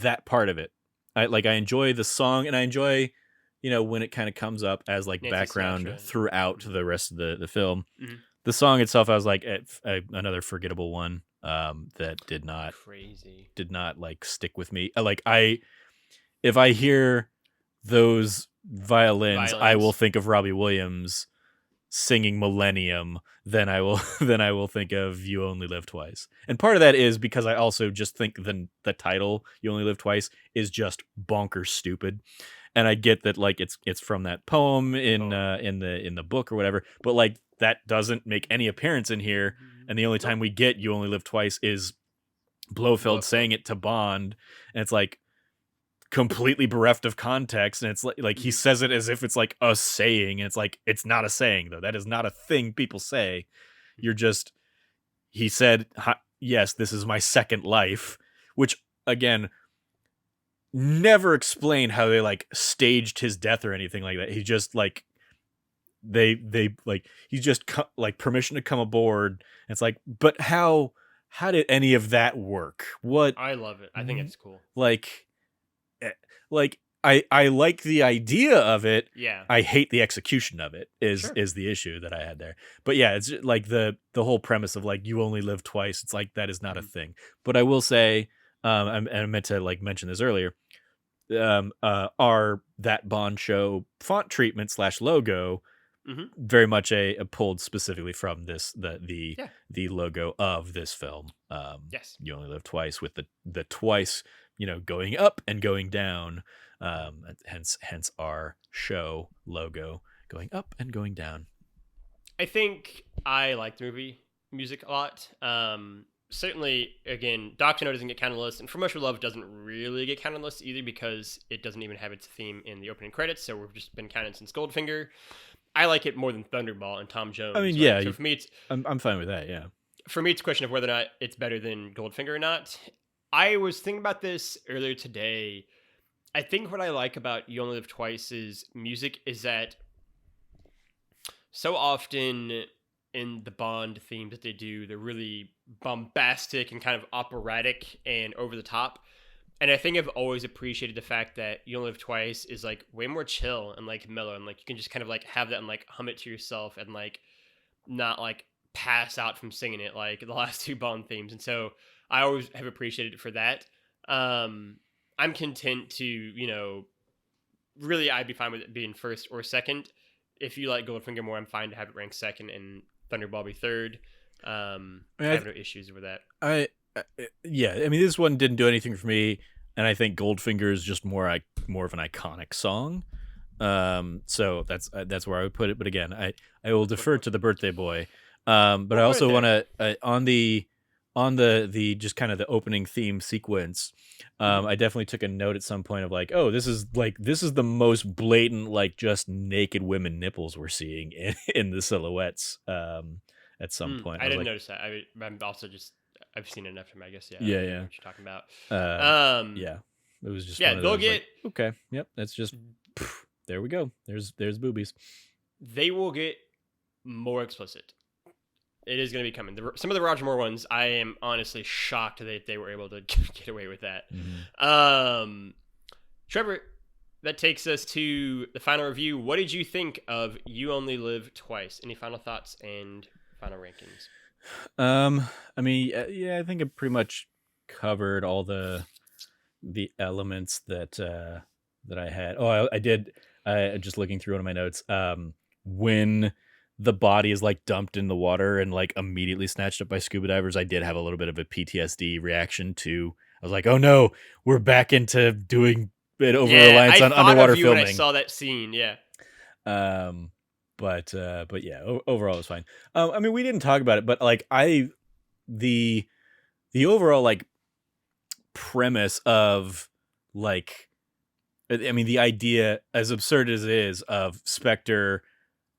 B: that part of it. I enjoy the song and I enjoy, you know, when it kind of comes up as like Nancy background Sinatra throughout the rest of the film. The song itself, I was like another forgettable one that did not like stick with me. If I hear those violins, I will think of Robbie Williams singing Millennium. Then I will think of You Only Live Twice. And part of that is because I also just think the title You Only Live Twice is just bonkers stupid. And I get that like it's from that poem in the book or whatever, but like that doesn't make any appearance in here. And the only time we get You Only Live Twice is Blowfield saying it to Bond, and it's like completely bereft of context. And it's like he says it as if it's like a saying, and it's like it's not a saying though. That is not a thing people say. He said, yes, this is my second life, which again, never explained how they like staged his death or anything like that. He just like they like he just like permission to come aboard. And it's like, but how did any of that work? What?
A: I love it. I think it's cool.
B: Like I like the idea of it.
A: Yeah.
B: I hate the execution of it is the issue that I had there. But yeah, it's like the whole premise of like you only live twice. It's like that is not a thing. But I will say, I meant to like mention this earlier. Are that Bond show font treatment / logo very much a pulled specifically from the logo of this film.
A: Yes,
B: You Only Live Twice with the twice, you know, going up and going down. Hence our show logo going up and going down.
A: I think I like the movie music a lot. Certainly, again, Doctor No doesn't get counted on the list, and For Much Love doesn't really get counted on the list either because it doesn't even have its theme in the opening credits, so we've just been counted since Goldfinger. I like it more than Thunderball and Tom Jones.
B: I mean,
A: right?
B: yeah.
A: So for me,
B: I'm fine with that, yeah.
A: For me, it's a question of whether or not it's better than Goldfinger or not. I was thinking about this earlier today. I think what I like about You Only Live Twice's music is that so often in the Bond themes that they do, they're really bombastic and kind of operatic and over the top. And I think I've always appreciated the fact that You Only Live Twice is like way more chill and like mellow, and like you can just kind of like have that and like hum it to yourself and like not like pass out from singing it like the last 2 Bond themes. And so I always have appreciated it for that. I'm content to, you know, really I'd be fine with it being first or second. If you like Goldfinger more, I'm fine to have it ranked second and Thunderball be third. I have no issues with that.
B: Yeah, I mean, this one didn't do anything for me, and I think Goldfinger is just more of an iconic song. So that's where I would put it. But again, I will defer to the Birthday Boy. But I also want to on the just kind of the opening theme sequence,
A: Mhm.
B: I definitely took a note at some point of like, oh, this is the most blatant like just naked women nipples we're seeing in the silhouettes. At some point,
A: I
B: I was
A: didn't
B: like,
A: notice that. I'm also just I've seen it enough time. I guess
B: yeah,
A: I know
B: yeah,
A: what you're talking about.
B: yeah.
A: Um,
B: It was just
A: yeah,
B: one of
A: they'll
B: those like,
A: get
B: okay, yep, that's just there we go. There's boobies.
A: they will get more explicit. It is going to be coming. Some of the Roger Moore ones, I am honestly shocked that they were able to get away with that.
B: Hmm.
A: Um, Trevor, that takes us to the final review. What did you think of You Only Live Twice? Any final thoughts and final rankings?
B: I mean, yeah, I think it pretty much covered all the elements that I had. Oh, I did. I just looking through one of my notes. When the body is like dumped in the water and like immediately snatched up by scuba divers, I did have a little bit of a PTSD reaction to. I was like, oh no, we're back into doing it over
A: Yeah,
B: reliance
A: I
B: on
A: thought of
B: underwater
A: you when I
B: filming.
A: saw that scene. Yeah.
B: Um, but yeah, overall it was fine. I mean, we didn't talk about it, but like the the overall like premise of like I mean the idea, as absurd as it is, of Spectre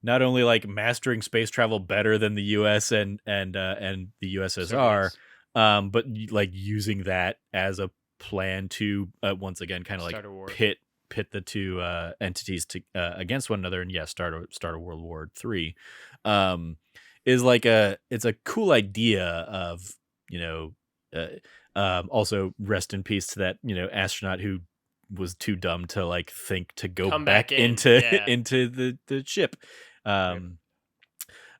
B: not only like mastering space travel better than the US and the
A: Certainly
B: USSR,
A: is.
B: but like using that as a plan to once again kind of like
A: Start a war.
B: pit the two entities to against one another, and yeah, start a World War III, um, is like it's a cool idea of, you know, also rest in peace to that, you know, astronaut who was too dumb to like think to go
A: Come back
B: back
A: in.
B: into
A: Yeah.
B: into the ship.
A: Rip.
B: um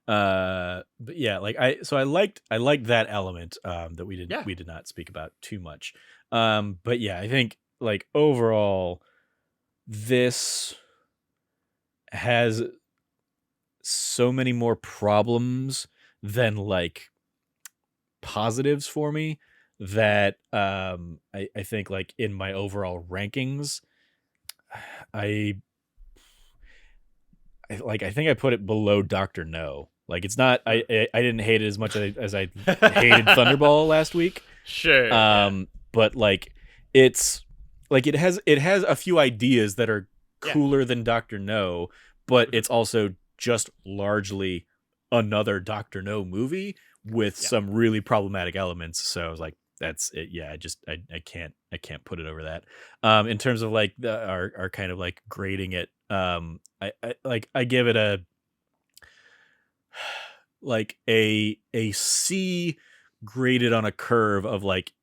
B: but yeah, like I liked that element that
A: Yeah.
B: we did not speak about too much. But yeah, I think like overall this has so many more problems than like positives for me, that I think like in my overall rankings, I I think I put it below Doctor No. Like it's not,
A: Hmm.
B: I didn't hate it as much as I hated Thunderball last week.
A: Sure. Yeah.
B: But like it's like it has a few ideas that are
A: Yeah.
B: cooler than Doctor No, but
A: Mhm.
B: it's also just largely another Doctor No movie with
A: Yeah.
B: some really problematic elements. So I was like, that's it. Yeah, I can't put it over that. In terms of like our kind of like grading it, I give it a like a C graded on a curve of like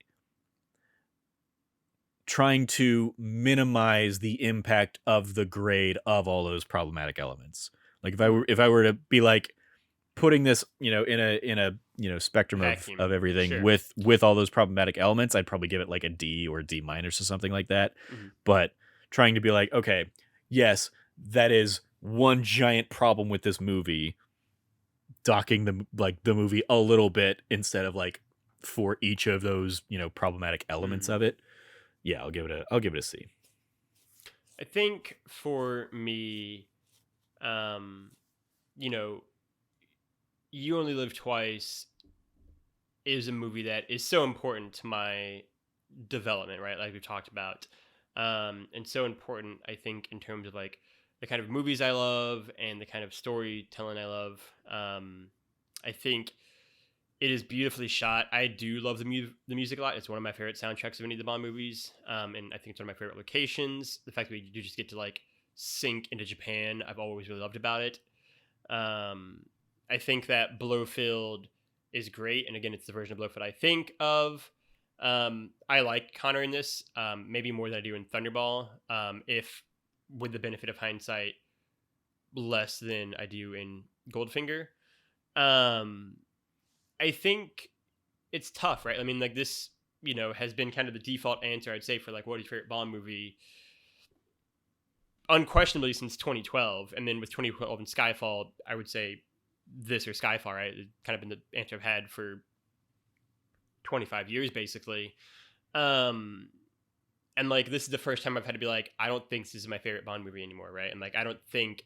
B: trying to minimize the impact of the grade of all those problematic elements. Like
A: Mhm.
B: if I were to be like putting this, you know, in a you know spectrum
A: Vacuum.
B: of everything
A: Sure.
B: with all those problematic elements, I'd probably give it like a D or a D minus or something like that.
A: Mhm.
B: But trying to be like, okay, yes, that is one giant problem with this movie, docking the movie a little bit instead of like for each of those, you know, problematic elements
A: Mhm.
B: of it. Yeah, I'll give it a C.
A: I think for me, um, you know, You Only Live Twice is a movie that is so important to my development, right? Like we've talked about. And so important, I think, in terms of like the kind of movies I love and the kind of storytelling I love. I think it is beautifully shot. I do love the music a lot. It's one of my favorite soundtracks of any of the Bond movies. And I think it's one of my favorite locations. The fact that we do just get to like sink into Japan, I've always really loved about it. Um, I think that Blowfield is great, and again, it's the version of Blowfield I think of. I like Connor in this, maybe more than I do in Thunderball. If with the benefit of hindsight, less than I do in Goldfinger. Um, I think it's tough, right? I mean, like this, has been kind of the default answer I'd say for like what is your favorite Bond movie, unquestionably since 2012, and then with 2012 and Skyfall, I would say this or Skyfall, right? It's kind of been the answer I've had for 25 years, basically. Um, and like this is the first time I've had to be like, I don't think this is my favorite Bond movie anymore, right? And like I don't think,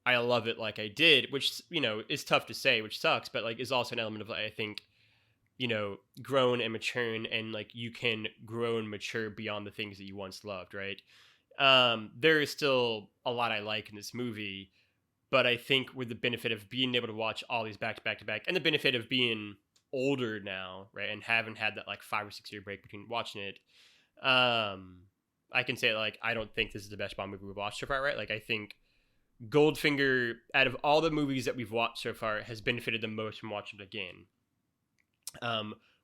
A: I love it like I did, which is tough to say, which sucks, but like is also an element of I think grown and matured, and like you can grow and mature beyond the things that you once loved, right? There is still a lot I like in this movie, but I think with the benefit of being able to watch all these back to back to back, and the benefit of being older now, right, and haven't had that like 5 or 6 year break between watching it, I can say like I don't think this is the best Bond movie we've watched so far, right? Like I think Goldfinger, out of all the movies that we've watched so far, has benefited the most from watching it again.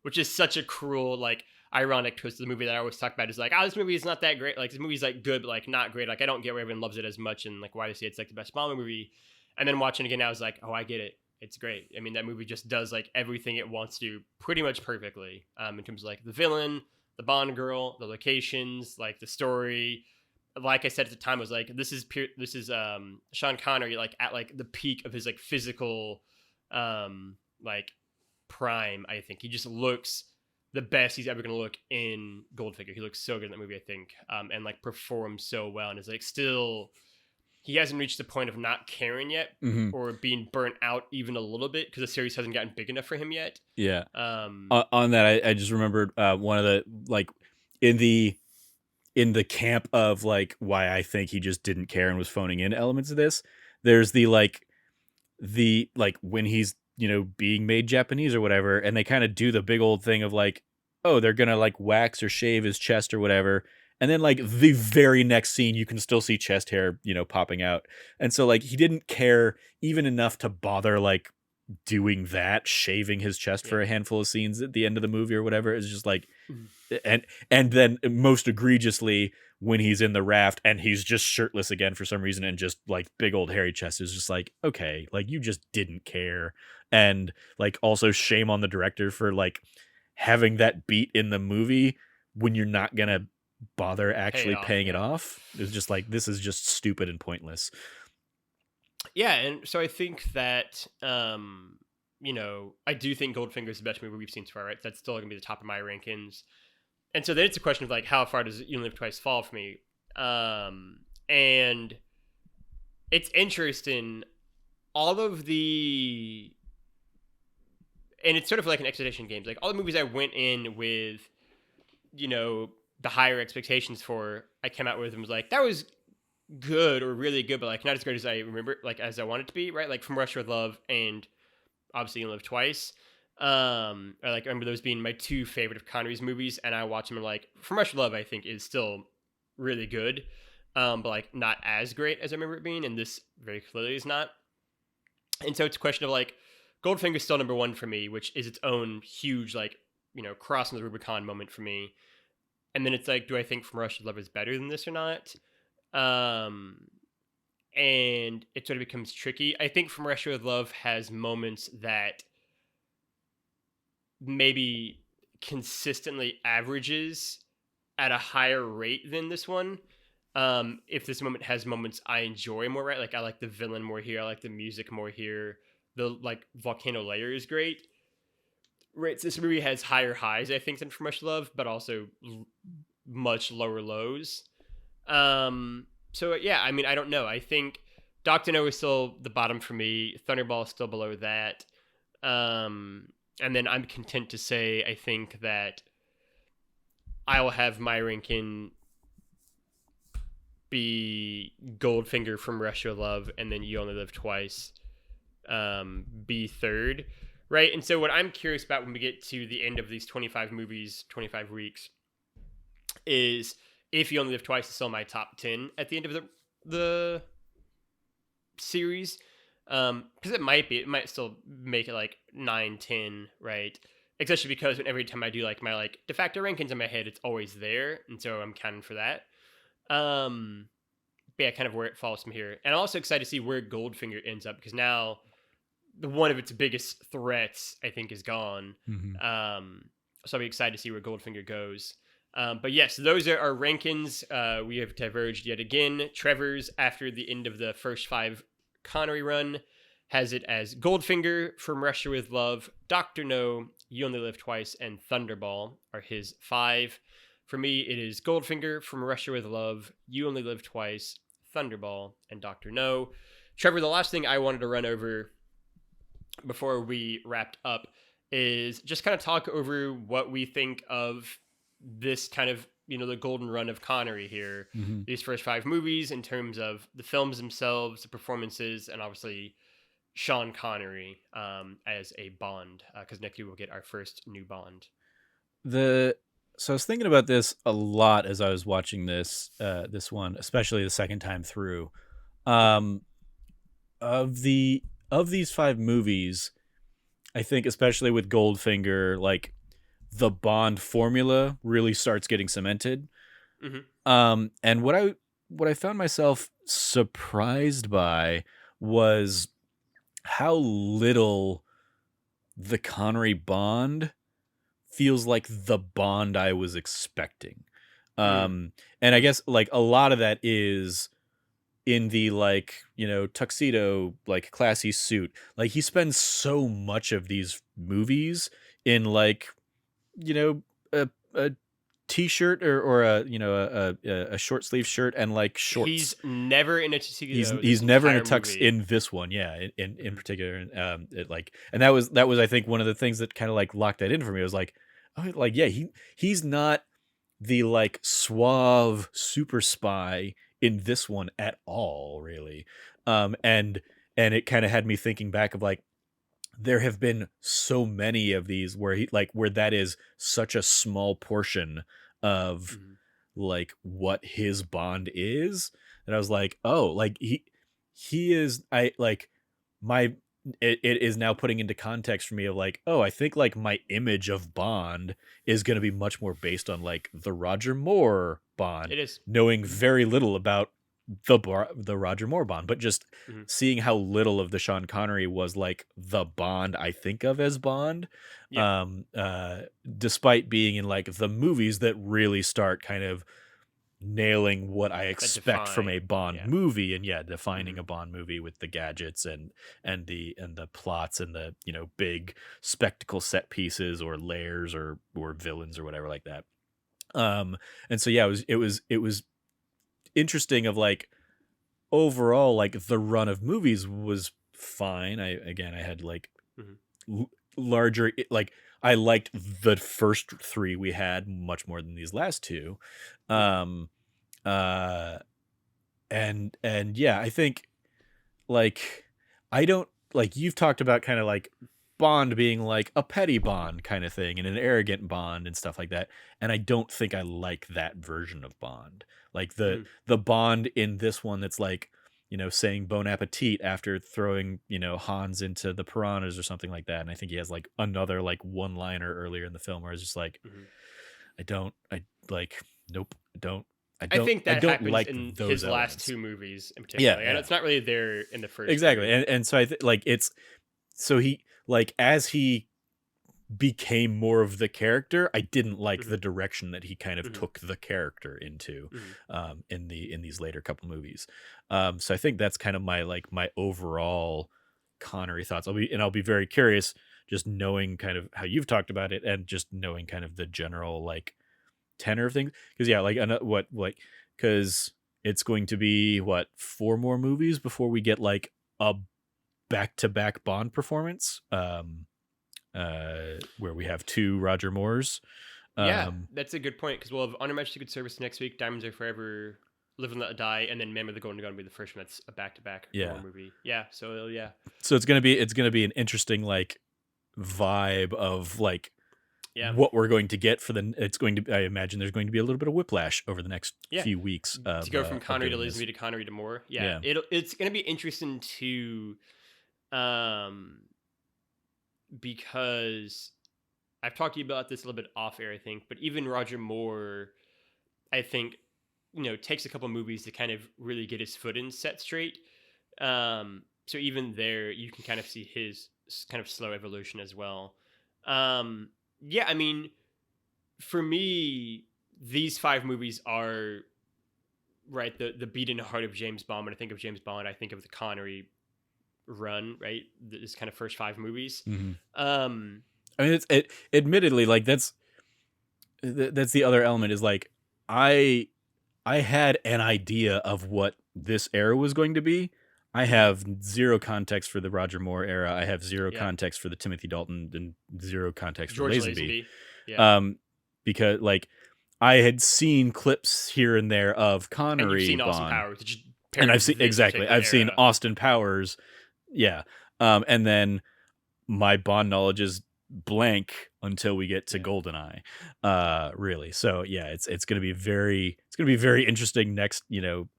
A: Which is such a cruel, like, ironic twist of the movie that I always talk about is like, oh, this movie is not that great. Like, this movie's like good, but like not great. Like, I don't get why everyone loves it as much, and like why they say it's like the best Bond movie. And then watching it again, I was like, oh, I get it. It's great. I mean, that movie just does like everything it wants to pretty much perfectly. In terms of like the villain, the Bond girl, the locations, like the story. Like I said at the time, I was like, this is Sean Connery like at like the peak of his like physical like prime. I think he just looks the best he's ever going to look in Goldfinger. He looks so good in that movie, I think, and like performs so well, and is like still, he hasn't reached the point of not caring yet, or being burnt out even a little bit, because the series hasn't gotten big enough for him yet.
B: Yeah. On that, I just remembered one of the like in the camp of like why I think he just didn't care and was phoning in elements of this. There's the when he's being made Japanese or whatever, and they kind of do the big old thing of like, oh, they're gonna like wax or shave his chest or whatever, and then like the very next scene you can still see chest hair popping out. And so like he didn't care even enough to bother like doing that, shaving his chest for a handful of scenes at the end of the movie or whatever. It's just like, and then most egregiously when he's in the raft and he's just shirtless again for some reason, and just like big old hairy chest, is just like, okay, like you just didn't care. And like also shame on the director for like having that beat in the movie when you're not gonna bother actually paying it off. It's just like, this is just stupid and pointless.
A: Yeah, and so I think that I do think Goldfinger is the best movie we've seen so far, right? That's still gonna be the top of my rankings. And so then it's a question of like, how far does You Only Live Twice fall for me? And it's interesting. All of the, and it's sort of like an expectation games. Like all the movies I went in with, the higher expectations for, I came out with and was like, that was good or really good, but like not as good as I remember, like as I want it to be, right? Like From Russia with Love and obviously You Only Live Twice. I like remember those being my two favorite of Connery's movies, and I watch them and like From Russia with Love I think is still really good, but like not as great as I remember it being, and this very clearly is not. And so it's a question of like, Goldfinger's still number one for me, which is its own huge like crossing the Rubicon moment for me. And then it's like, do I think From Russia with Love is better than this or not? And it sort of becomes tricky. I think From Russia with Love has moments that maybe consistently averages at a higher rate than this one. If this moment has moments I enjoy more, right? Like I like the villain more here. I like the music more here. The like volcano layer is great. Right, so this movie has higher highs, I think, than From Russia with Love, but also much lower lows. So yeah, I mean, I don't know. I think Dr. No is still the bottom for me. Thunderball is still below that. And then I'm content to say I think that I will have my ranking be Goldfinger, From Russia with Love, and then You Only Live Twice be third, right? And so what I'm curious about when we get to the end of these 25 movies, 25 weeks, is if You Only Live Twice is still my top 10 at the end of the series. Because it might still make it like 9, 10, right? Especially because every time I do like my like de facto rankings in my head, it's always there, and so I'm counting for that. But yeah, kind of where it falls from here. And I'm also excited to see where Goldfinger ends up, because now one of its biggest threats, I think, is gone. So I'll be excited to see where Goldfinger goes. But yes, those are our rankings. We have diverged yet again. Trevor's, after the end of the first 5 Connery run, has it as Goldfinger, From Russia with Love, Dr. No, You Only Live Twice, and Thunderball are his 5. For me, it is Goldfinger, From Russia with Love, You Only Live Twice, Thunderball, and Dr. No. Trevor, the last thing I wanted to run over before we wrapped up is just kind of talk over what we think of this kind of, the golden run of Connery here,
B: Mm-hmm.
A: these first 5 movies in terms of the films themselves, the performances, and obviously Sean Connery as a Bond, because next week we'll get our first new Bond.
B: So I was thinking about this a lot as I was watching this one, especially the second time through. Um, of these 5 movies, I think especially with Goldfinger, like the Bond formula really starts getting cemented. And what I found myself surprised by was how little the Connery Bond feels like the Bond I was expecting. And I guess like a lot of that is in the like, tuxedo, like classy suit. Like he spends so much of these movies in like, a t-shirt or a short sleeve shirt and like shorts.
A: He's never in a tuxedo.
B: He's never in a tux in this one, in particular. And that was I think one of the things that kind of like locked that in for me. It was like, oh, like he's not the like suave super spy in this one at all, really. And it kind of had me thinking back of like, there have been so many of these where where that is such a small portion of like what his Bond is. And I was like, oh, like he is, it is now putting into context for me of like, oh, I think like my image of Bond is going to be much more based on like the Roger Moore Bond.
A: It is.
B: Knowing very little about the Roger Moore Bond, but just seeing how little of the Sean Connery was like the Bond I think of as Bond. Despite being in like the movies that really start kind of nailing what I expect from a Bond movie, and defining a Bond movie with the gadgets and the plots and the big spectacle set pieces or layers or villains or whatever like that. And so it was interesting of like overall like the run of movies was fine. I had like larger, like I liked the first 3 we had much more than these last 2. And I think like I don't like, you've talked about kind of like Bond being like a petty Bond kind of thing and an arrogant Bond and stuff like that, and I don't think I like that version of Bond. Like the Bond in this one that's like, saying bon appetit after throwing, Hans into the piranhas or something like that. And I think he has like another like one-liner earlier in the film where it's just like,
A: I think that happens
B: like
A: in
B: those
A: his
B: elements.
A: last 2 movies in particular.
B: Yeah.
A: And it's not really there in the first.
B: Exactly. And so I think like it's, so he like, as he became more of the character, I didn't like the direction that he kind of took the character into in these later couple movies. So I think that's kind of my overall Connery thoughts. I'll be very curious just knowing kind of how you've talked about it and just knowing kind of the general like tenor of things, because because it's going to be 4 more movies before we get like a back-to-back Bond performance where we have 2 Roger Moores.
A: That's a good point, because we'll have Honor Majesty Good Service next week, Diamonds Are Forever, Live and Let Die, and then Man with the Golden Gun will be the first one that's a back-to-back movie. So it's gonna
B: be an interesting like vibe of like what we're going to get for I imagine there's going to be a little bit of whiplash over the next few weeks
A: to go from Connery to Lazenby to Connery to Moore. It's going to be interesting to because I've talked to you about this a little bit off air, I think, but even Roger Moore, I think, takes a couple movies to kind of really get his foot in set straight. So even there, you can kind of see his kind of slow evolution as well. I mean, for me, these 5 movies are right the beating heart of James Bond. When I think of James Bond, I think of the Connery run, right? This kind of first 5 movies.
B: I mean, it's admittedly like that's the other element is like I had an idea of what this era was going to be. I have zero context for the Roger Moore era. I have zero
A: Yeah.
B: context for the Timothy Dalton and zero context for
A: George
B: Lazenby.
A: Lazenby. Yeah.
B: Um, because like I had seen clips here and there of
A: And you've
B: Connery
A: seen Austin
B: Bond,
A: Powers, which
B: and I've
A: parodies
B: seen
A: this
B: exactly.
A: particular
B: I've seen
A: era.
B: Austin Powers, yeah. And then my Bond knowledge is blank until we get to GoldenEye. Really. So yeah, it's gonna be very interesting next,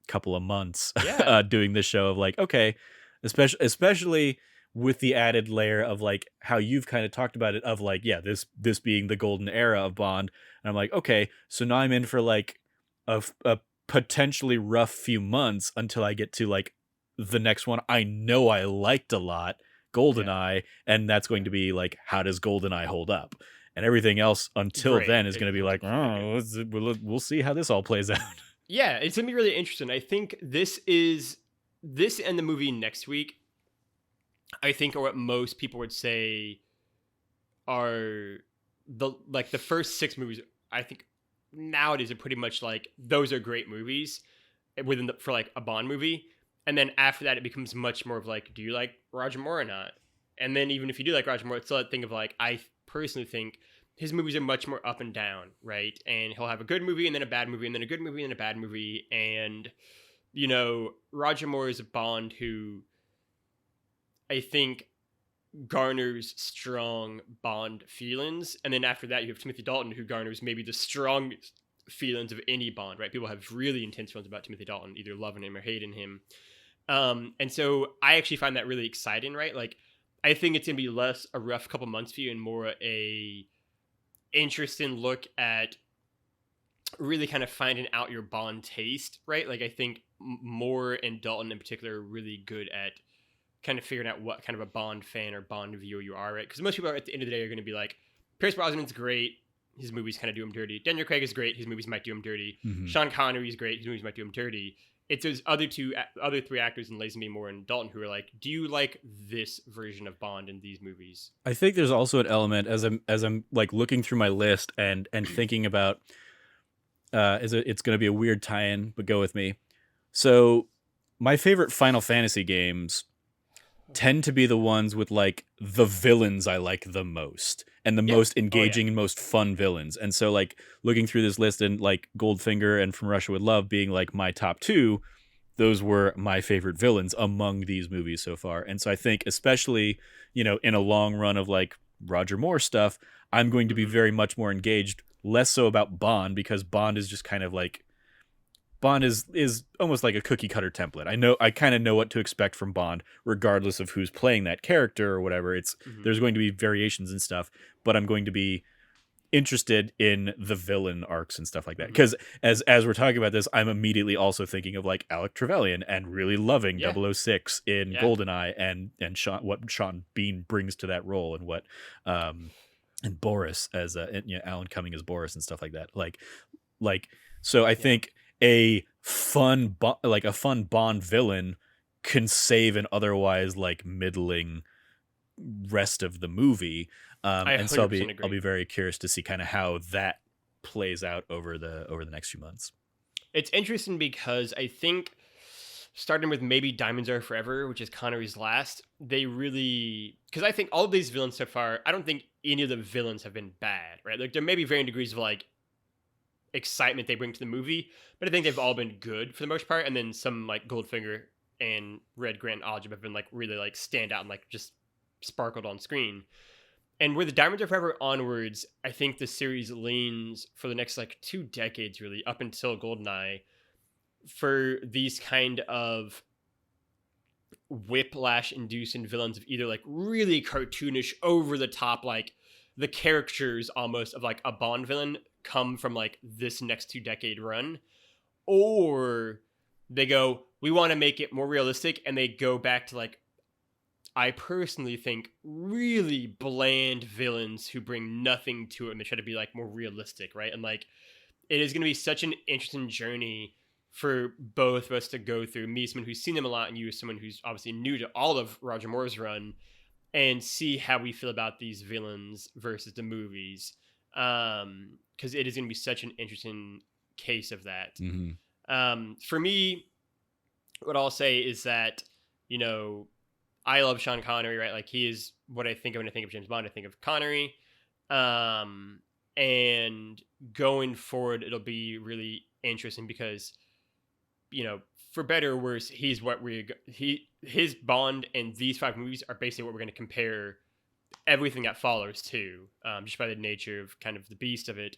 B: couple of months
A: Yeah.
B: doing this show of like, okay, especially with the added layer of like how you've kind of talked about it of like, yeah, this being the golden era of Bond. And I'm like, okay, so now I'm in for like a potentially rough few months until I get to like the next one I know I liked a lot, GoldenEye, and that's going to be like, how does GoldenEye hold up? And everything else until
A: Great.
B: then is going to be like, oh, we'll see how this all plays out.
A: Yeah, it's gonna be really interesting. I think this and the movie next week, I think are what most people would say are the first 6 movies. I think nowadays are pretty much like those are great movies for like a Bond movie, and then after that it becomes much more of like, do you like Roger Moore or not? And then even if you do like Roger Moore, it's still a thing of like, I personally think his movies are much more up and down, right? And he'll have a good movie and then a bad movie and then a good movie and then a bad movie, and Roger Moore is a Bond who I think garners strong Bond feelings, and then after that you have Timothy Dalton, who garners maybe the strongest feelings of any Bond, right? People have really intense feelings about Timothy Dalton, either loving him or hating him. And so I actually find that really exciting, right? Like, I think it's gonna be less a rough couple months for you and more a interesting look at really kind of finding out your Bond taste, right? Like, I think Moore and Dalton in particular are really good at kind of figuring out what kind of a Bond fan or Bond viewer you are, right? Because most people at the end of the day are going to be like, Pierce Brosnan's great, his movies kind of do him dirty. Daniel Craig is great, his movies might do him dirty.
B: Mhm.
A: Sean Connery is great, his movies might do him dirty. It's those other 3 actors in Lazenby, Moore, and Dalton who are like, do you like this version of Bond in these movies?
B: I think there's also an element as I'm like looking through my list and thinking about it's going to be a weird tie-in, but go with me. So my favorite Final Fantasy games tend to be the ones with like the villains I like the most and the most engaging and most fun villains. And so like looking through this list and like Goldfinger and From Russia with Love being like my top 2, those were my favorite villains among these movies so far. And so I think especially, in a long run of like Roger Moore stuff, I'm going to be very much more engaged, less so about Bond, because Bond is just kind of like, Bond is almost like a cookie cutter template. I kind of know what to expect from Bond, regardless of who's playing that character or whatever. There's going to be variations and stuff, but I'm going to be interested in the villain arcs and stuff like that. Because as we're talking about this, I'm immediately also thinking of like Alec Trevelyan and really loving 006 in GoldenEye and what Sean Bean brings to that role, and what and Boris as Alan Cumming as Boris and stuff like that. Like so I think a fun Bond villain can save an otherwise like middling rest of the movie. And so I'll be very curious to see kind of how that plays out over the next few months.
A: It's interesting because I think starting with maybe Diamonds Are Forever, which is Connery's last, they really, because I think all of these villains so far, I don't think any of the villains have been bad, right? Like there may be varying degrees of like excitement they bring to the movie, but I think they've all been good for the most part. And then some like Goldfinger and Red Grant Object have been like really like stand out and like just sparkled on screen. And with the Diamonds Are Forever onwards, I think the series leans for the next like 2 decades, really, up until GoldenEye, for these kind of whiplash-inducing villains of either like really cartoonish, over the top, like the characters almost of like a Bond villain come from like this next 2-decade run, or they go, we want to make it more realistic, and they go back to like, I personally think, really bland villains who bring nothing to it, and they try to be like more realistic, right? And like, it is going to be such an interesting journey for both of us to go through. Me, someone who's seen them a lot, and you, someone who's obviously new to all of Roger Moore's run, and see how we feel about these villains versus the movies. Because it is going to be such an interesting case of that. For me, what I'll say is that you know, I love Sean Connery, right? Like he is what I think of when I think of James Bond. I think of Connery. Um, and going forward, it'll be really interesting because, you know, for better or worse, he's what his Bond and these 5 movies are basically what we're going to compare everything that follows to, just by the nature of kind of the beast of it.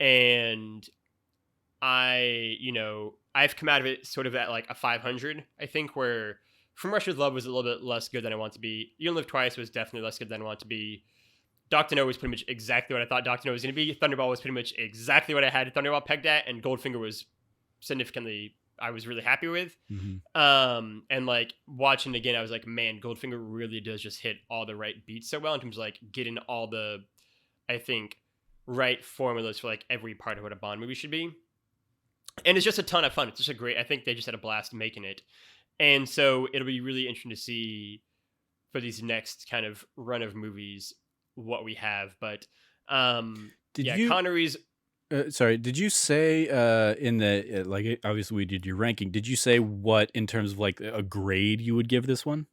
A: And I've come out of it sort of at like a 500, I think, where From Russia with Love was a little bit less good than I want to be. You Only Live Twice was definitely less good than I want to be. Dr. No was pretty much exactly what I thought Dr. No was going to be. Thunderball was pretty much exactly what I had Thunderball pegged at, and Goldfinger was significantly, I was really happy with. And like watching it again, I was like, man, Goldfinger really does just hit all the right beats so well in terms of like getting all the, I think, right formulas for like every part of what a Bond movie should be. And it's just a ton of fun. It's just I think they just had a blast making it. And so it'll be really interesting to see for these next kind of run of movies what we have. But Connery's.
B: Sorry, did you say in the like obviously we did your ranking? Did you say what in terms of like a grade you would give this one?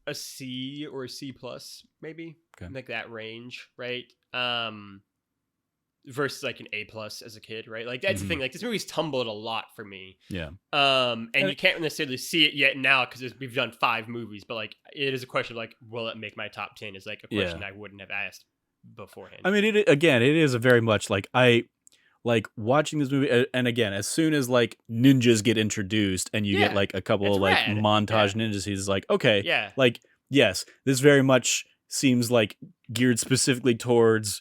A: A C or a C plus, maybe, like that range, right? Versus like an A plus as a kid, right? Like that's the thing. Like this movie's tumbled a lot for me.
B: Yeah.
A: And you can't necessarily see it yet now because we've done 5 movies, but like it is a question of like, will it make my top 10? Is like a question I wouldn't have asked beforehand.
B: I mean, it is a very much like I like watching this movie, and again, as soon as like ninjas get introduced and you get like a couple of like montage ninjas, he's like, okay, like yes, this very much seems like geared specifically towards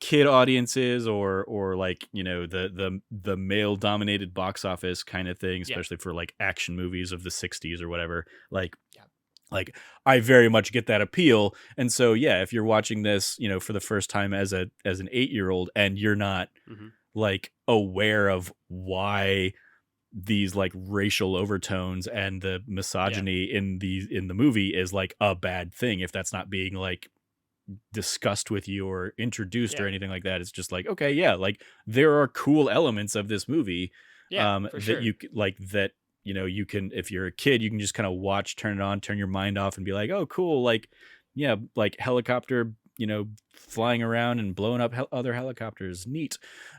B: kid audiences or like, you know, the male dominated box office kind of thing, especially for like action movies of the 60s or whatever. Like I very much get that appeal. And so if you're watching this, you know, for the first time as an 8-year-old and you're not like aware of why these like racial overtones and the misogyny in the movie is like a bad thing, if that's not being like discussed with you or introduced or anything like that, it's just like, okay, like there are cool elements of this movie that you like, that, you know, you can, if you're a kid, you can just kind of watch, turn it on, turn your mind off and be like, oh cool, like like helicopter, you know, flying around and blowing up other helicopters, neat.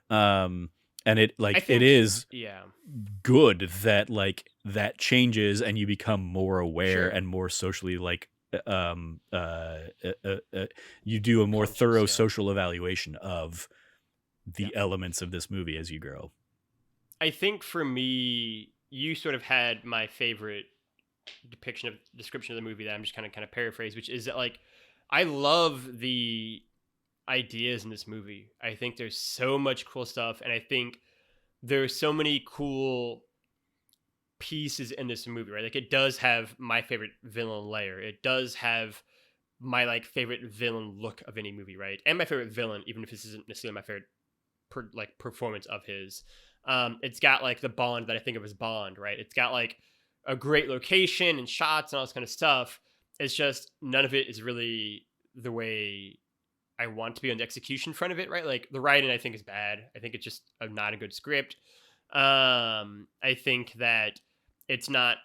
B: And it like it is good that like that changes and you become more aware and more socially like you do a more thorough social evaluation of the elements of this movie as you grow.
A: I think for me, you sort of had my favorite description of the movie that I'm just kind of paraphrase, which is that like I love the ideas in this movie. I think there's so much cool stuff, and I think there's so many cool pieces in this movie, right? Like it does have my favorite villain layer. It does have my like favorite villain look of any movie, right? And my favorite villain, even if this isn't necessarily my favorite performance of his. It's got like the Bond that I think of as Bond, right? It's got like a great location and shots and all this kind of stuff. It's just none of it is really the way I want to be on the execution front of it, right? Like the writing I think is bad. I think it's just not a good script. I think that it's my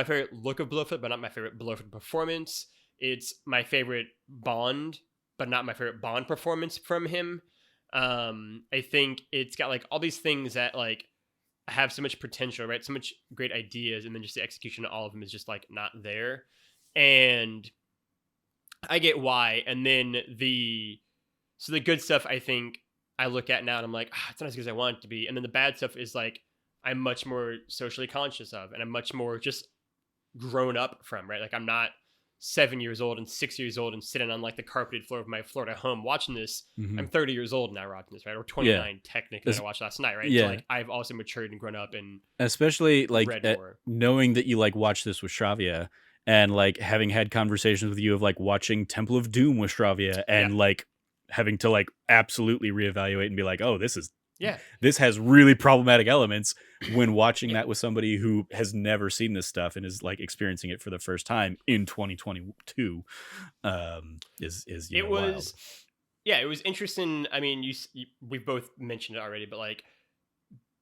A: favorite look of Blowfield, but not my favorite Blowfield performance. It's my favorite Bond, but not my favorite Bond performance from him. I think it's got like all these things that like have so much potential, right? So much great ideas, and then just the execution of all of them is just like not there. And I get why. And then the good stuff I think I look at now and I'm like, it's not as good as I want it to be. And then the bad stuff is like I'm much more socially conscious of, and I'm much more just grown up from, right? Like I'm not 7 years old and 6 years old and sitting on like the carpeted floor of my Florida home watching this. I'm 30 years old now watching this, right? Or 29 technically. I watched last night, right? So like I've also matured and grown up and
B: especially like knowing that you like watch this with Shravia and like having had conversations with you of like watching Temple of Doom with Shravia and like having to like absolutely reevaluate and be like, oh, this has really problematic elements when watching that with somebody who has never seen this stuff and is like experiencing it for the first time in 2022 it was
A: wild. It was interesting. I mean, we've both mentioned it already, but like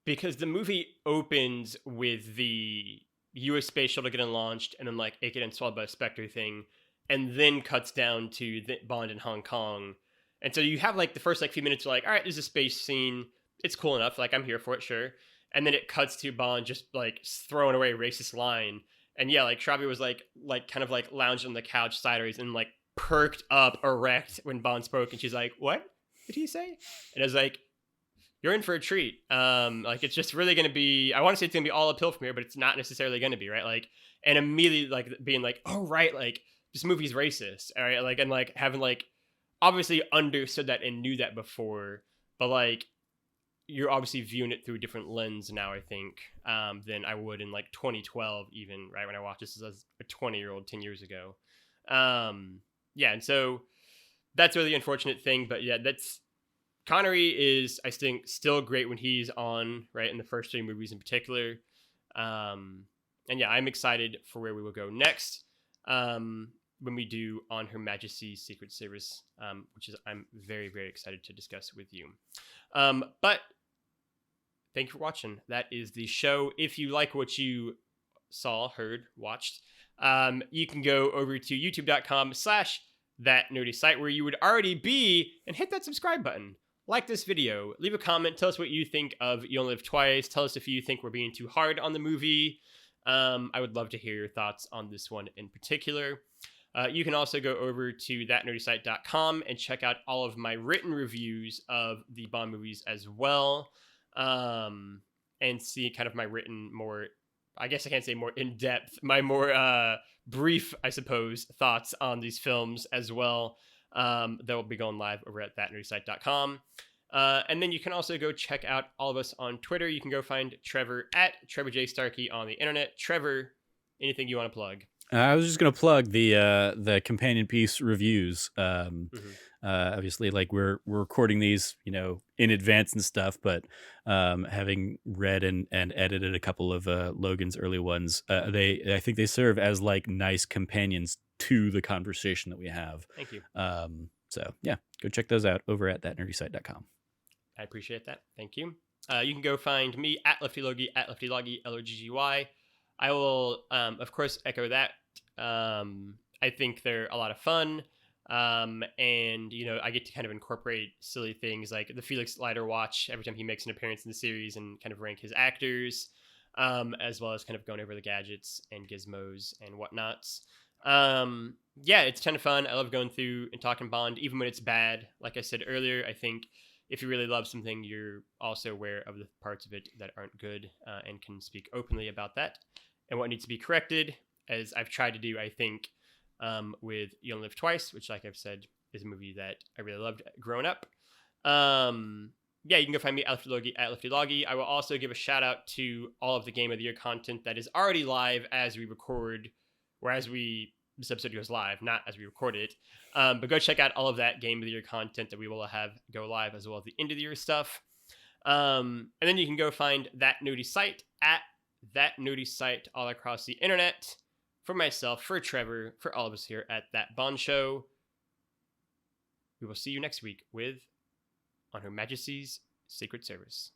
A: because the movie opens with the U.S. space shuttle getting launched, and then like it getting swallowed by a Spectre thing, and then cuts down to the Bond in Hong Kong, and so you have like the first like few minutes, are like, all right, there's a space scene, it's cool enough, like I'm here for it, sure, and then it cuts to Bond just like throwing away a racist line, and yeah, like Shrabi was like kind of like lounging on the couch sideways and like perked up erect when Bond spoke, and she's like, what did he say? And I was like, you're in for a treat. Like it's just really gonna be. I want to say it's gonna be all uphill from here, but it's not necessarily gonna be, right. Like, and immediately like being like, oh right, like this movie's racist, all right. Like and like having like obviously understood that and knew that before, but like you're obviously viewing it through a different lens now, I think, than I would in like 2012, even right when I watched this as a 20-year-old 10 years ago. Yeah, and so that's really the unfortunate thing, but yeah, that's Connery is, I think, still great when he's on, right, in the first three movies in particular. And yeah, I'm excited for where we will go next when we do On Her Majesty's Secret Service, which is I'm very, very excited to discuss with you. But thank you for watching. That is the show. If you like what you saw, heard, watched, you can go over to youtube.com/thatnerdysite where you would already be and hit that subscribe button. Like this video, leave a comment, tell us what you think of You Only Live Twice, tell us if you think we're being too hard on the movie. I would love to hear your thoughts on this one in particular. You can also go over to thatnerdysite.com and check out all of my written reviews of the Bond movies as well, and see kind of my written more, I guess I can't say more in-depth, my more brief, I suppose, thoughts on these films as well. That will be going live over at thatnerdysite.com. And then you can also go check out all of us on Twitter. You can go find Trevor at Trevor J. Starkey on the internet. Trevor, anything you want to plug?
B: I was just gonna plug the companion piece reviews. Obviously, like we're recording these, in advance and stuff. But having read and edited a couple of Logan's early ones, I think they serve as like nice companions to the conversation that we have.
A: Thank you.
B: So yeah, go check those out over at thatnerdysite.com.
A: I appreciate that. Thank you. You can go find me at LeftyLogie, at LeftyLogie, LOGGY. I will, of course, echo that. I think they're a lot of fun. And, I get to kind of incorporate silly things like the Felix Leiter watch every time he makes an appearance in the series and kind of rank his actors, as well as kind of going over the gadgets and gizmos and whatnots. Yeah, it's a ton of fun. I love going through and talking Bond, even when it's bad. Like I said earlier, I think if you really love something, you're also aware of the parts of it that aren't good, and can speak openly about that and what needs to be corrected, as I've tried to do, I think, with You Only Live Twice, which, like I've said, is a movie that I really loved growing up. Yeah, you can go find me at LeftyLogie. I will also give a shout out to all of the Game of the Year content that is already live as we record, or this episode goes live, not as we record it. But go check out all of that Game of the Year content that we will have go live, as well as the end of the year stuff. And then you can go find That Nerdy Site at That Nerdy Site all across the internet. For myself, for Trevor, for all of us here at That Bond Show, we will see you next week with On Her Majesty's Secret Service.